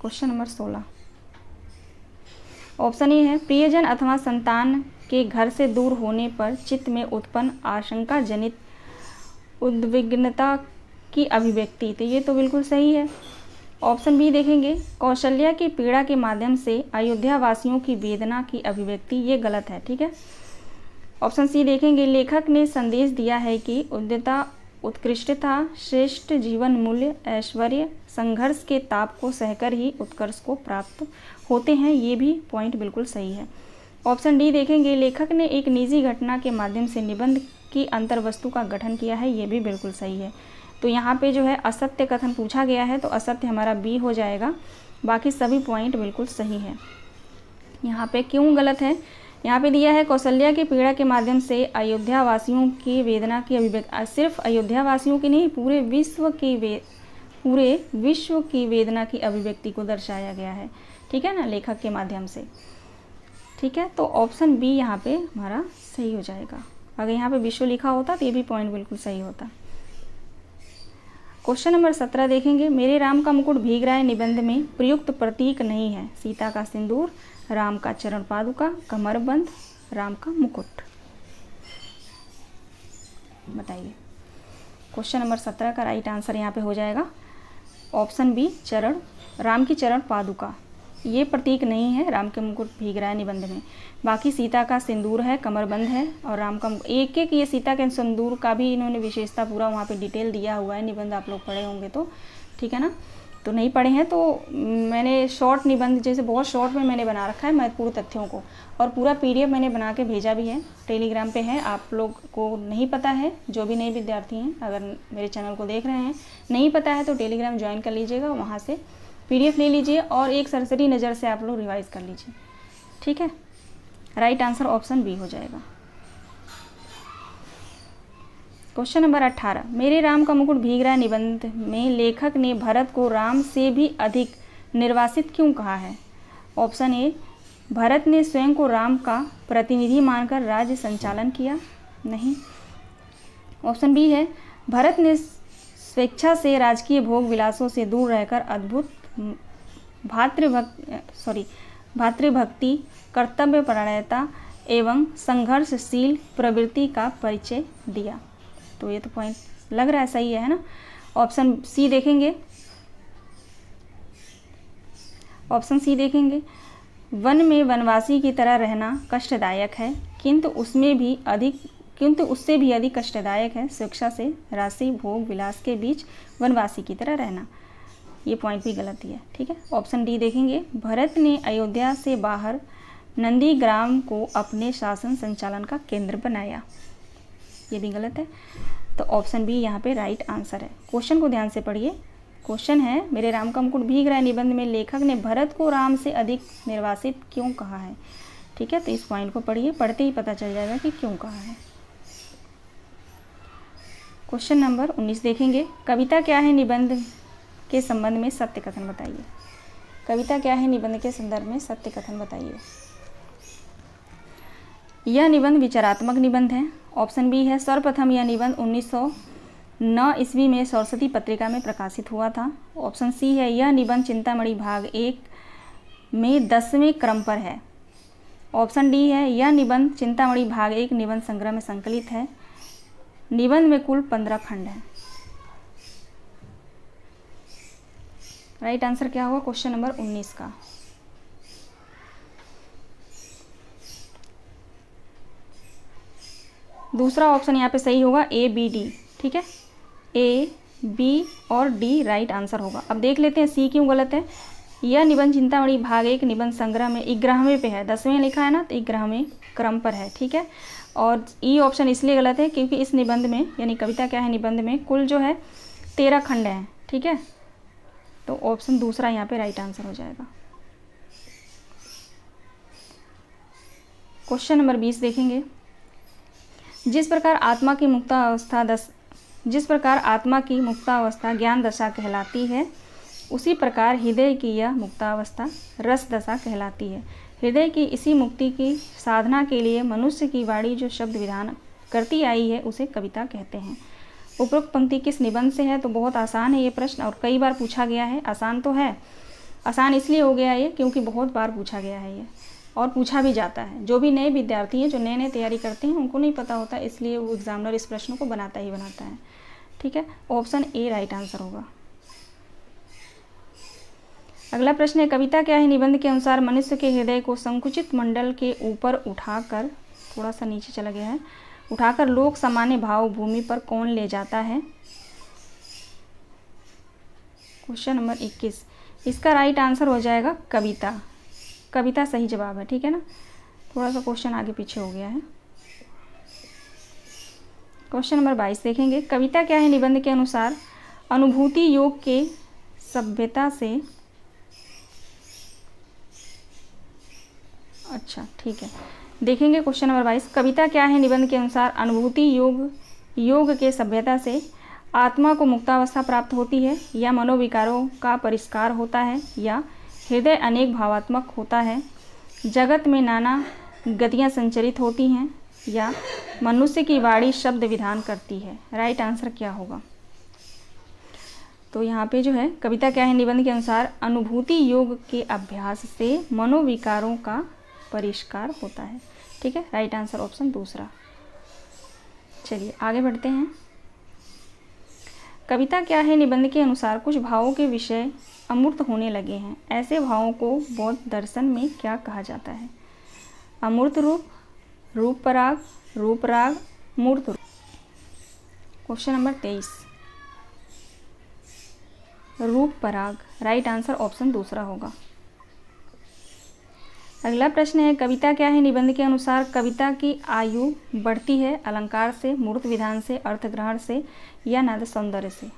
क्वेश्चन नंबर 16 ऑप्शन ए है, प्रियजन अथवा संतान के घर से दूर होने पर चित्त में उत्पन्न आशंका जनित उद्विग्नता की अभिव्यक्ति। तो ये तो बिल्कुल सही है। ऑप्शन बी देखेंगे, कौशल्या की पीड़ा के माध्यम से अयोध्या वासियों की वेदना की अभिव्यक्ति। ये गलत है, ठीक है। ऑप्शन सी देखेंगे, लेखक ने संदेश दिया है कि उद्यता, उत्कृष्टता, श्रेष्ठ जीवन मूल्य, ऐश्वर्य संघर्ष के ताप को सहकर ही उत्कर्ष को प्राप्त होते हैं। ये भी पॉइंट बिल्कुल सही है। ऑप्शन डी देखेंगे, लेखक ने एक निजी घटना के माध्यम से निबंध की अंतर्वस्तु का गठन किया है। ये भी बिल्कुल सही है। तो यहाँ पे जो है असत्य कथन पूछा गया है, तो असत्य हमारा बी हो जाएगा। बाकी सभी पॉइंट बिल्कुल सही है। यहाँ पे क्यों गलत है? यहाँ पे दिया है कौशल्या की पीड़ा के माध्यम से अयोध्या वासियों की वेदना की अभिव्यक्ति। सिर्फ अयोध्या वासियों की नहीं, पूरे विश्व की वेदना की अभिव्यक्ति को दर्शाया गया है, ठीक है ना, लेखक के माध्यम से, ठीक है। तो ऑप्शन बी यहाँ पे हमारा सही हो जाएगा। अगर यहाँ पे विश्व लिखा होता तो ये भी पॉइंट बिल्कुल सही होता। क्वेश्चन नंबर 17 देखेंगे। मेरे राम का मुकुट भीग रहा है निबंध में प्रयुक्त प्रतीक नहीं है। सीता का सिंदूर, राम का चरण पादुका, कमरबंद, राम का मुकुट। बताइए। क्वेश्चन नंबर 17 का राइट आंसर यहाँ पे हो जाएगा ऑप्शन बी, चरण, राम की चरण पादुका। ये प्रतीक नहीं है, राम के मुकुट भीग रहा है निबंध में। बाकी सीता का सिंदूर है, कमरबंद है, और राम का एक ये सीता के सिंदूर का भी इन्होंने विशेषता पूरा वहाँ पे डिटेल दिया हुआ है। निबंध आप लोग पढ़े होंगे तो, ठीक है ना। तो नहीं पढ़े हैं तो मैंने शॉर्ट निबंध जैसे बहुत शॉर्ट में मैंने बना रखा है महत्वपूर्ण तथ्यों को, और पूरा PDF मैंने बना के भेजा भी है, टेलीग्राम पे है। आप लोग को नहीं पता है, जो भी नए विद्यार्थी हैं अगर मेरे चैनल को देख रहे हैं नहीं पता है तो टेलीग्राम ज्वाइन कर लीजिएगा, वहाँ से PDF ले लीजिए और एक सरसरी नज़र से आप लोग रिवाइज़ कर लीजिए, ठीक है। राइट आंसर ऑप्शन बी हो जाएगा। Question number 18। मेरे राम का मुकुट भीग रहा है निबंध में लेखक ने भरत को राम से भी अधिक निर्वासित क्यों कहा है? ऑप्शन ए, भरत ने स्वयं को राम का प्रतिनिधि मानकर राज्य संचालन किया। नहीं। ऑप्शन बी है, भरत ने स्वेच्छा से राजकीय भोग विलासों से दूर रहकर अद्भुत भातृभक्ति, कर्तव्यपरायणता एवं संघर्षशील प्रवृत्ति का परिचय दिया। तो ये तो पॉइंट लग रहा है सही है ना। ऑप्शन सी देखेंगे, ऑप्शन सी देखेंगे, वन में वनवासी की तरह रहना कष्टदायक है, किंतु उसमें भी अधिक किंतु उससे भी अधिक कष्टदायक है शिक्षा से राशि भोग विलास के बीच वनवासी की तरह रहना। ये पॉइंट भी गलत ही है, ठीक है। ऑप्शन डी देखेंगे, भरत ने अयोध्या से बाहर नंदीग्राम को अपने शासन संचालन का केंद्र बनाया। ये भी गलत है, तो ऑप्शन बी यहाँ पे राइट आंसर है। क्वेश्चन को ध्यान से पढ़िए। क्वेश्चन है, मेरे राम का मुकुट भीग रहा है निबंध में लेखक ने भरत को राम से अधिक निर्वासित क्यों कहा है। ठीक है, तो इस पॉइंट को पढ़िए, पढ़ते ही पता चल जाएगा कि क्यों कहा है। क्वेश्चन नंबर 19 देखेंगे, कविता क्या है निबंध के संबंध में सत्य कथन बताइए। कविता क्या है निबंध के संदर्भ में सत्य कथन बताइए। यह निबंध विचारात्मक निबंध है। ऑप्शन बी है, सर्वप्रथम यह निबंध 1909 ईस्वी में सरस्वती पत्रिका में प्रकाशित हुआ था। ऑप्शन सी है, यह निबंध चिंतामणि भाग 1 में 10वें क्रम पर है। ऑप्शन डी है, यह निबंध चिंतामणि भाग 1 निबंध संग्रह में संकलित है। निबंध में कुल 15 खंड हैं। राइट आंसर क्या होगा क्वेश्चन नंबर 19 का। दूसरा ऑप्शन यहाँ पे सही होगा, ए बी डी। ठीक है, ए बी और डी राइट आंसर होगा। अब देख लेते हैं सी क्यों गलत है। यह निबंध चिंतामणि भाग 1 निबंध संग्रह में 11वें पे है, 10वें लिखा है ना, तो 11वें क्रम पर है। ठीक है, और ई ऑप्शन इसलिए गलत है क्योंकि इस निबंध में यानी कविता क्या है निबंध में कुल जो है 13 खंड हैं। ठीक है, तो ऑप्शन दूसरा यहाँ पे राइट आंसर हो जाएगा। क्वेश्चन नंबर 20 देखेंगे, जिस प्रकार आत्मा की मुक्तावस्था ज्ञान दशा कहलाती है, उसी प्रकार हृदय की यह मुक्तावस्था रस दशा कहलाती है। हृदय की इसी मुक्ति की साधना के लिए मनुष्य की वाणी जो शब्द विधान करती आई है उसे कविता कहते हैं। उपरोक्त पंक्ति किस निबंध से है, तो बहुत आसान है ये प्रश्न और कई बार पूछा गया है। आसान तो है, आसान इसलिए हो गया ये क्योंकि बहुत बार पूछा गया है ये और पूछा भी जाता है। जो भी नए विद्यार्थी हैं जो नए नए तैयारी करते हैं उनको नहीं पता होता, इसलिए वो एग्जामिनर इस प्रश्न को बनाता ही बनाता है। ठीक है, ऑप्शन ए राइट आंसर होगा। अगला प्रश्न है, कविता क्या है निबंध के अनुसार मनुष्य के हृदय को संकुचित मंडल के ऊपर उठाकर, थोड़ा सा नीचे चला गया है, उठाकर लोक सामान्य भाव भूमि पर कौन ले जाता है। क्वेश्चन नंबर 21, इसका राइट आंसर हो जाएगा कविता। कविता सही जवाब है। ठीक है ना, थोड़ा सा क्वेश्चन आगे पीछे हो गया है। क्वेश्चन नंबर 22 देखेंगे, कविता क्या है निबंध के अनुसार अनुभूति योग के सभ्यता से, अच्छा ठीक है, देखेंगे क्वेश्चन नंबर 22, कविता क्या है निबंध के अनुसार अनुभूति योग के सभ्यता से आत्मा को मुक्तावस्था प्राप्त होती है, या मनोविकारों का परिष्कार होता है, या हृदय अनेक भावात्मक होता है, जगत में नाना गतियाँ संचरित होती हैं, या मनुष्य की वाणी शब्द विधान करती है। राइट आंसर क्या होगा। तो यहाँ पे जो है कविता क्या है निबंध के अनुसार अनुभूति योग के अभ्यास से मनोविकारों का परिष्कार होता है। ठीक है, राइट आंसर ऑप्शन दूसरा। चलिए आगे बढ़ते हैं। कविता क्या है निबंध के अनुसार कुछ भावों के विषय अमूर्त होने लगे हैं, ऐसे भावों को बौद्ध दर्शन में क्या कहा जाता है। अमूर्त रूप, रूप पराग, रूप राग, मूर्त रूप। क्वेश्चन नंबर 23, रूप पराग। राइट आंसर ऑप्शन दूसरा होगा। अगला प्रश्न है, कविता क्या है निबंध के अनुसार कविता की आयु बढ़ती है अलंकार से, मूर्त विधान से, अर्थग्रहण से, या नाद सौंदर्य से।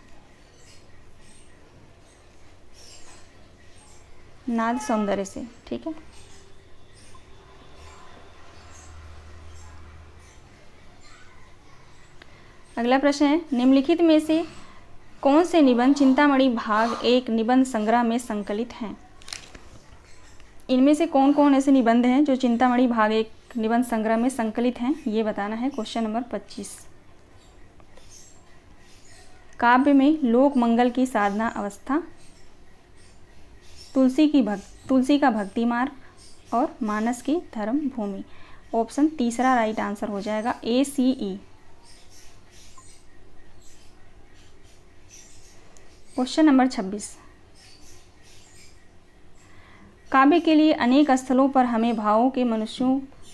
नाद सौंदर्य से। ठीक है, अगला प्रश्न है, निम्नलिखित में से कौन से निबंध चिंतामणि भाग 1 निबंध संग्रह में संकलित हैं। इनमें से कौन कौन ऐसे निबंध हैं जो चिंतामणि भाग 1 निबंध संग्रह में संकलित हैं, ये बताना है। क्वेश्चन नंबर 25, काव्य में लोक मंगल की साधना अवस्था, तुलसी का भक्ति मार्ग और मानस की धर्म भूमि। ऑप्शन तीसरा राइट आंसर हो जाएगा, ए सी ई। क्वेश्चन नंबर 26, काव्य के लिए अनेक स्थलों पर हमें भावों के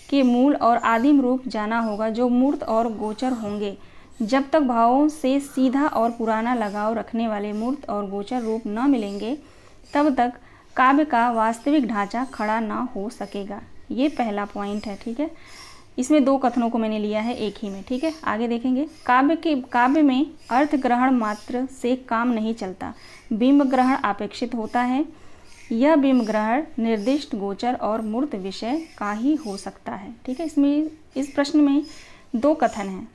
के मूल और आदिम रूप जाना होगा, जो मूर्त और गोचर होंगे। जब तक भावों से सीधा और पुराना लगाव रखने वाले मूर्त और गोचर रूप न मिलेंगे, तब तक काव्य का वास्तविक ढांचा खड़ा न हो सकेगा। ये पहला पॉइंट है, ठीक है। इसमें दो कथनों को मैंने लिया है एक ही में, ठीक है। आगे देखेंगे, काव्य में अर्थ ग्रहण मात्र से काम नहीं चलता, बिंब ग्रहण अपेक्षित होता है। यह बिंब ग्रहण निर्दिष्ट गोचर और मूर्त विषय का ही हो सकता है, ठीक है। इसमें इस प्रश्न में दो कथन हैं,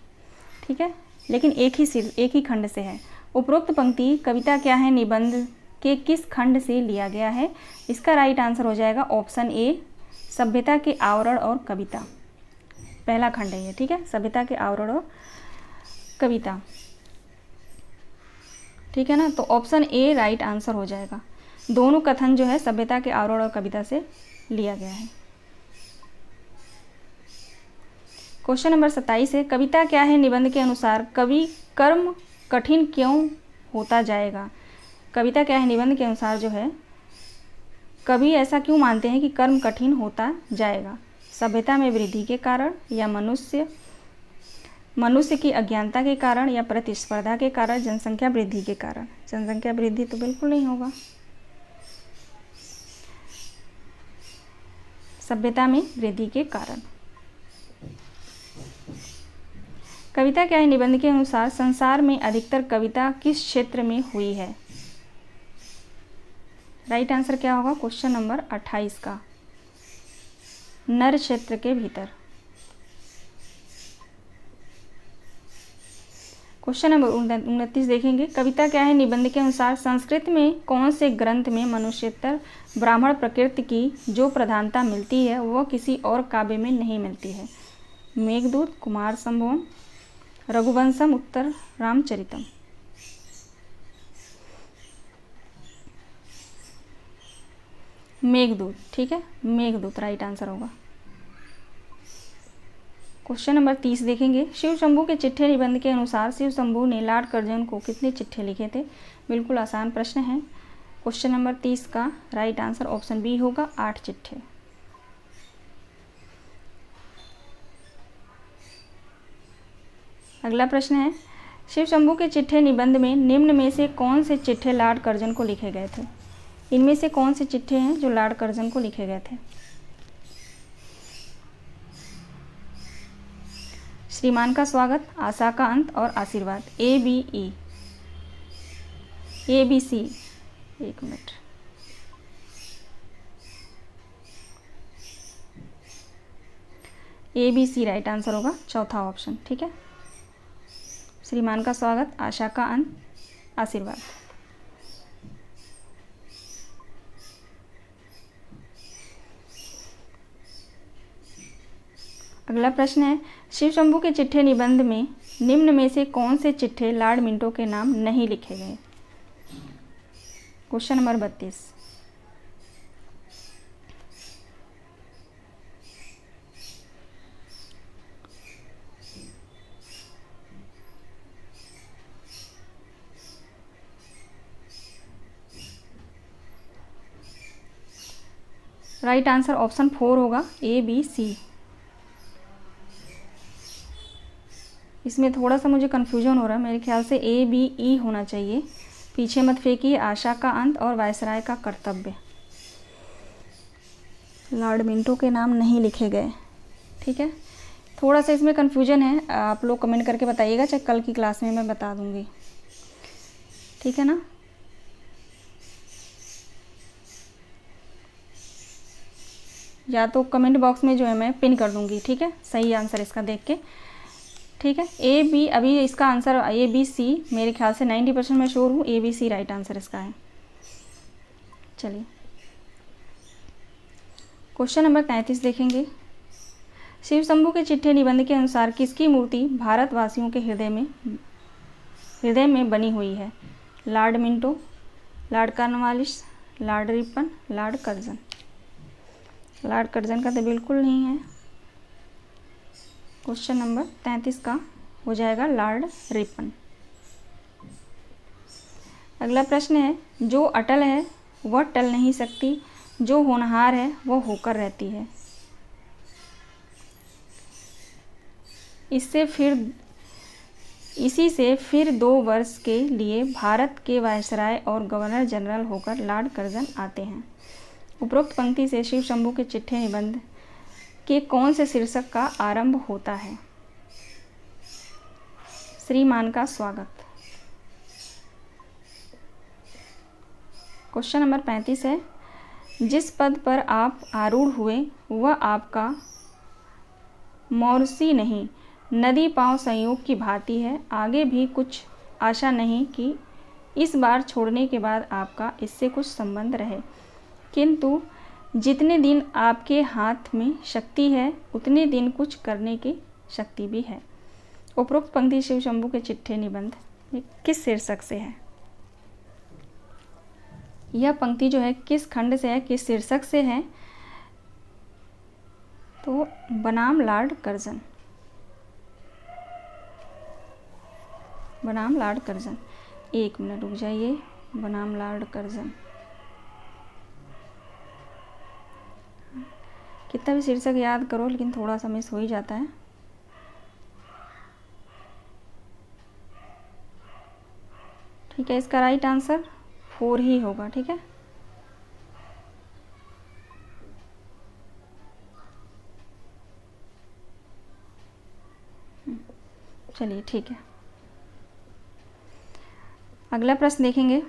ठीक है, लेकिन एक ही खंड से है। उपरोक्त पंक्ति कविता क्या है निबंध के किस खंड से लिया गया है? इसका राइट आंसर हो जाएगा ऑप्शन ए, सभ्यता के आवरण और कविता। पहला खंड है ये, ठीक है, सभ्यता के आवरण और कविता, ठीक है ना। तो ऑप्शन ए राइट आंसर हो जाएगा। दोनों कथन जो है सभ्यता के आवरण और कविता से लिया गया है। क्वेश्चन नंबर 27 है, कविता क्या है निबंध के अनुसार कवि कर्म कठिन क्यों होता जाएगा? कविता क्या है निबंध के अनुसार जो है कवि ऐसा क्यों मानते हैं कि कर्म कठिन होता जाएगा? सभ्यता में वृद्धि के कारण, या मनुष्य की अज्ञानता के कारण, या प्रतिस्पर्धा के कारण, जनसंख्या वृद्धि के कारण? जनसंख्या वृद्धि तो बिल्कुल नहीं होगा। सभ्यता में वृद्धि के कारण। कविता क्या है निबंध के अनुसार संसार में अधिकतर कविता किस क्षेत्र में हुई है? राइट आंसर क्या होगा क्वेश्चन नंबर 28 का? नर क्षेत्र के भीतर। क्वेश्चन नंबर 29 देखेंगे, कविता क्या है निबंध के अनुसार संस्कृत में कौन से ग्रंथ में मनुष्यतर ब्राह्मण प्रकृति की जो प्रधानता मिलती है वह किसी और काव्य में नहीं मिलती है? मेघदूत, कुमार संभवम, रघुवंशम, उत्तर रामचरितम। मेघदूत, ठीक है, मेघदूत राइट आंसर होगा। क्वेश्चन नंबर 30 देखेंगे, शिव शंभू के चिट्ठे निबंध के अनुसार शिव शंभू ने लॉर्ड कर्जन को कितने चिट्ठे लिखे थे? बिल्कुल आसान प्रश्न है। क्वेश्चन नंबर 30 का राइट आंसर ऑप्शन बी होगा, 8 चिट्ठे। अगला प्रश्न है, शिव शंभू के चिट्ठे निबंध में निम्न में से कौन से चिट्ठे लॉर्ड कर्जन को लिखे गए थे? इनमें से कौन से चिट्ठे हैं जो लॉर्ड कर्जन को लिखे गए थे? श्रीमान का स्वागत, आशा का अंत और आशीर्वाद। ए बी सी, एक minute, A B C right answer होगा, चौथा ऑप्शन, ठीक है। श्रीमान का स्वागत, आशा का अंत, आशीर्वाद। अगला प्रश्न है, शिव शंभू के चिट्ठे निबंध में निम्न में से कौन से चिट्ठे लॉर्ड मिंटो के नाम नहीं लिखे गए? Question number 32। Right answer option 4 होगा, ए बी सी। इसमें थोड़ा सा मुझे कन्फ्यूजन हो रहा है, मेरे ख्याल से ए बी ई होना चाहिए। पीछे मत फेंकिए, आशा का अंत और वायसराय का कर्तव्य। लॉर्ड मिंटो के नाम नहीं लिखे गए, ठीक है। थोड़ा सा इसमें कन्फ्यूजन है, आप लोग कमेंट करके बताइएगा, चाहे कल की क्लास में मैं बता दूंगी, ठीक है ना। या तो कमेंट बॉक्स में जो है मैं पिन कर दूंगी, ठीक है, सही आंसर इसका देख के, ठीक है। ए बी, अभी इसका आंसर ए बी सी मेरे ख्याल से 90% मैं श्योर हूँ, A B C right answer इसका है। चलिए क्वेश्चन नंबर 33 देखेंगे, शिव शंभू के चिट्ठे निबंध के अनुसार किसकी मूर्ति भारतवासियों के हृदय में बनी हुई है? Lord Minto, Lord Cornwallis, Lord Ripon, Lord Curzon. Lord Curzon का तो बिल्कुल नहीं है। क्वेश्चन नंबर 33 का हो जाएगा लॉर्ड रिपन। अगला प्रश्न है, जो अटल है वह टल नहीं सकती, जो होनहार है वह होकर रहती है। इसी से फिर 2 वर्ष के लिए भारत के वायसराय और गवर्नर जनरल होकर लॉर्ड कर्जन आते हैं। उपरोक्त पंक्ति से शिव शंभू के चिट्ठे निबंध के कौन से शीर्षक का आरंभ होता है? श्रीमान का स्वागत। क्वेश्चन नंबर 35 है, जिस पद पर आप आरूढ़ हुए वह आपका मौरसी नहीं, नदी पांव संयोग की भांति है। आगे भी कुछ आशा नहीं कि इस बार छोड़ने के बाद आपका इससे कुछ संबंध रहे, किंतु जितने दिन आपके हाथ में शक्ति है उतने दिन कुछ करने की शक्ति भी है। उपरोक्त पंक्ति शिव शंभू के चिट्ठे निबंध किस शीर्षक से है? यह पंक्ति जो है किस खंड से है, किस शीर्षक से है? तो बनाम लॉर्ड कर्जन। बनाम लॉर्ड कर्जन। 1 मिनट रुक जाइए। बनाम लॉर्ड कर्जन, कितना भी शीर्षक याद करो लेकिन थोड़ा सा मिस हो ही जाता है। ठीक है, इसका राइट आंसर 4 ही होगा। ठीक है, चलिए ठीक है। अगला प्रश्न देखेंगे।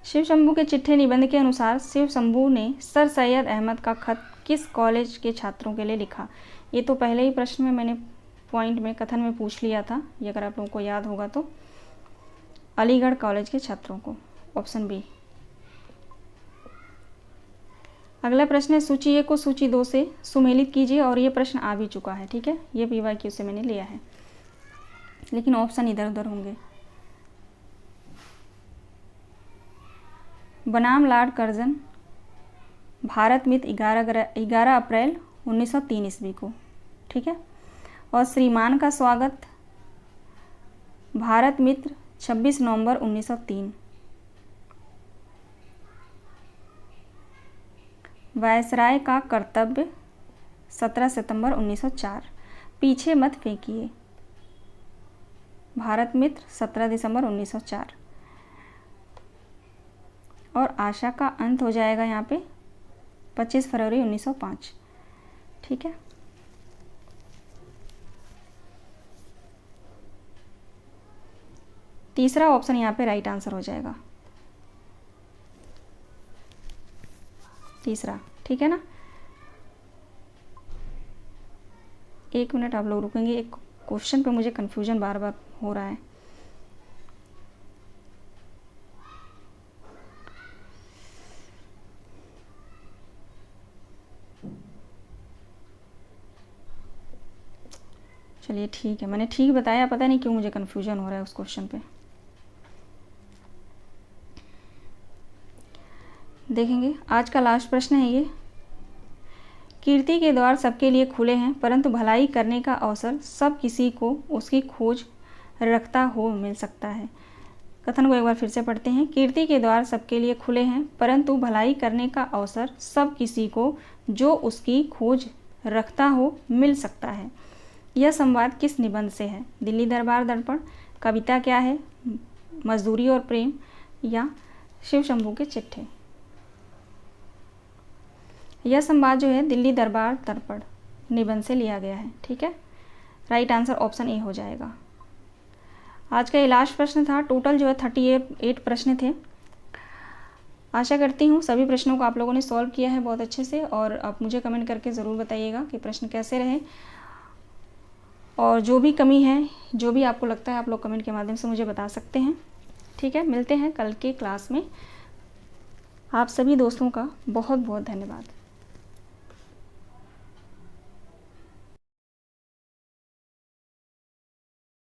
शिव शंभू के चिट्ठे निबंध के अनुसार शिव शंभू ने सर सैयद अहमद का खत किस कॉलेज के छात्रों के लिए लिखा? ये तो पहले ही प्रश्न में मैंने पॉइंट में कथन में पूछ लिया था, ये अगर आप लोगों को याद होगा तो। अलीगढ़ कॉलेज के छात्रों को, ऑप्शन बी। अगला प्रश्न है, सूची 1 को सूची 2 से सुमेलित कीजिए, और ये प्रश्न आ भी चुका है। ठीक है, ये PYQ से मैंने लिया है, लेकिन ऑप्शन इधर उधर होंगे। बनाम लॉर्ड कर्जन भारत मित्र 11 अप्रैल 1903 ईस्वी को। ठीक है, और श्रीमान का स्वागत भारत मित्र 26 नवंबर 1903। वायसराय का कर्तव्य 17 सितंबर 1904। पीछे मत फेंकिए भारत मित्र 17 दिसंबर 1904। और आशा का अंत हो जाएगा यहाँ पे 25 फरवरी 1905। ठीक है, तीसरा ऑप्शन यहाँ पे राइट आंसर हो जाएगा, तीसरा। ठीक है ना, 1 मिनट आप लोग रुकेंगे, एक क्वेश्चन पे मुझे कन्फ्यूजन बार बार हो रहा है। चलिए ठीक है, मैंने ठीक बताया, पता नहीं क्यों मुझे कन्फ्यूजन हो रहा है उस क्वेश्चन पे। देखेंगे, आज का लास्ट प्रश्न है ये। कीर्ति के द्वार सबके लिए खुले हैं, परंतु भलाई करने का अवसर सब किसी को उसकी खोज रखता हो मिल सकता है। कथन को एक बार फिर से पढ़ते हैं। कीर्ति के द्वार सबके लिए खुले हैं, परंतु भलाई करने का अवसर सब किसी को जो उसकी खोज रखता हो मिल सकता है। यह संवाद किस निबंध से है? दिल्ली दरबार दर्पण, कविता क्या है, मजदूरी और प्रेम, या शिव शंभू के चिट्ठे? यह संवाद जो है दिल्ली दरबार दर्पण निबंध से लिया गया है। ठीक है, राइट आंसर ऑप्शन ए हो जाएगा। आज का ये लास्ट प्रश्न था। टोटल जो है 38 प्रश्न थे। आशा करती हूँ सभी प्रश्नों को आप लोगों ने सॉल्व किया है बहुत अच्छे से, और आप मुझे कमेंट करके ज़रूर बताइएगा कि प्रश्न कैसे रहे, और जो भी कमी है, जो भी आपको लगता है, आप लोग कमेंट के माध्यम से मुझे बता सकते हैं। ठीक है, मिलते हैं कल के क्लास में। आप सभी दोस्तों का बहुत बहुत धन्यवाद।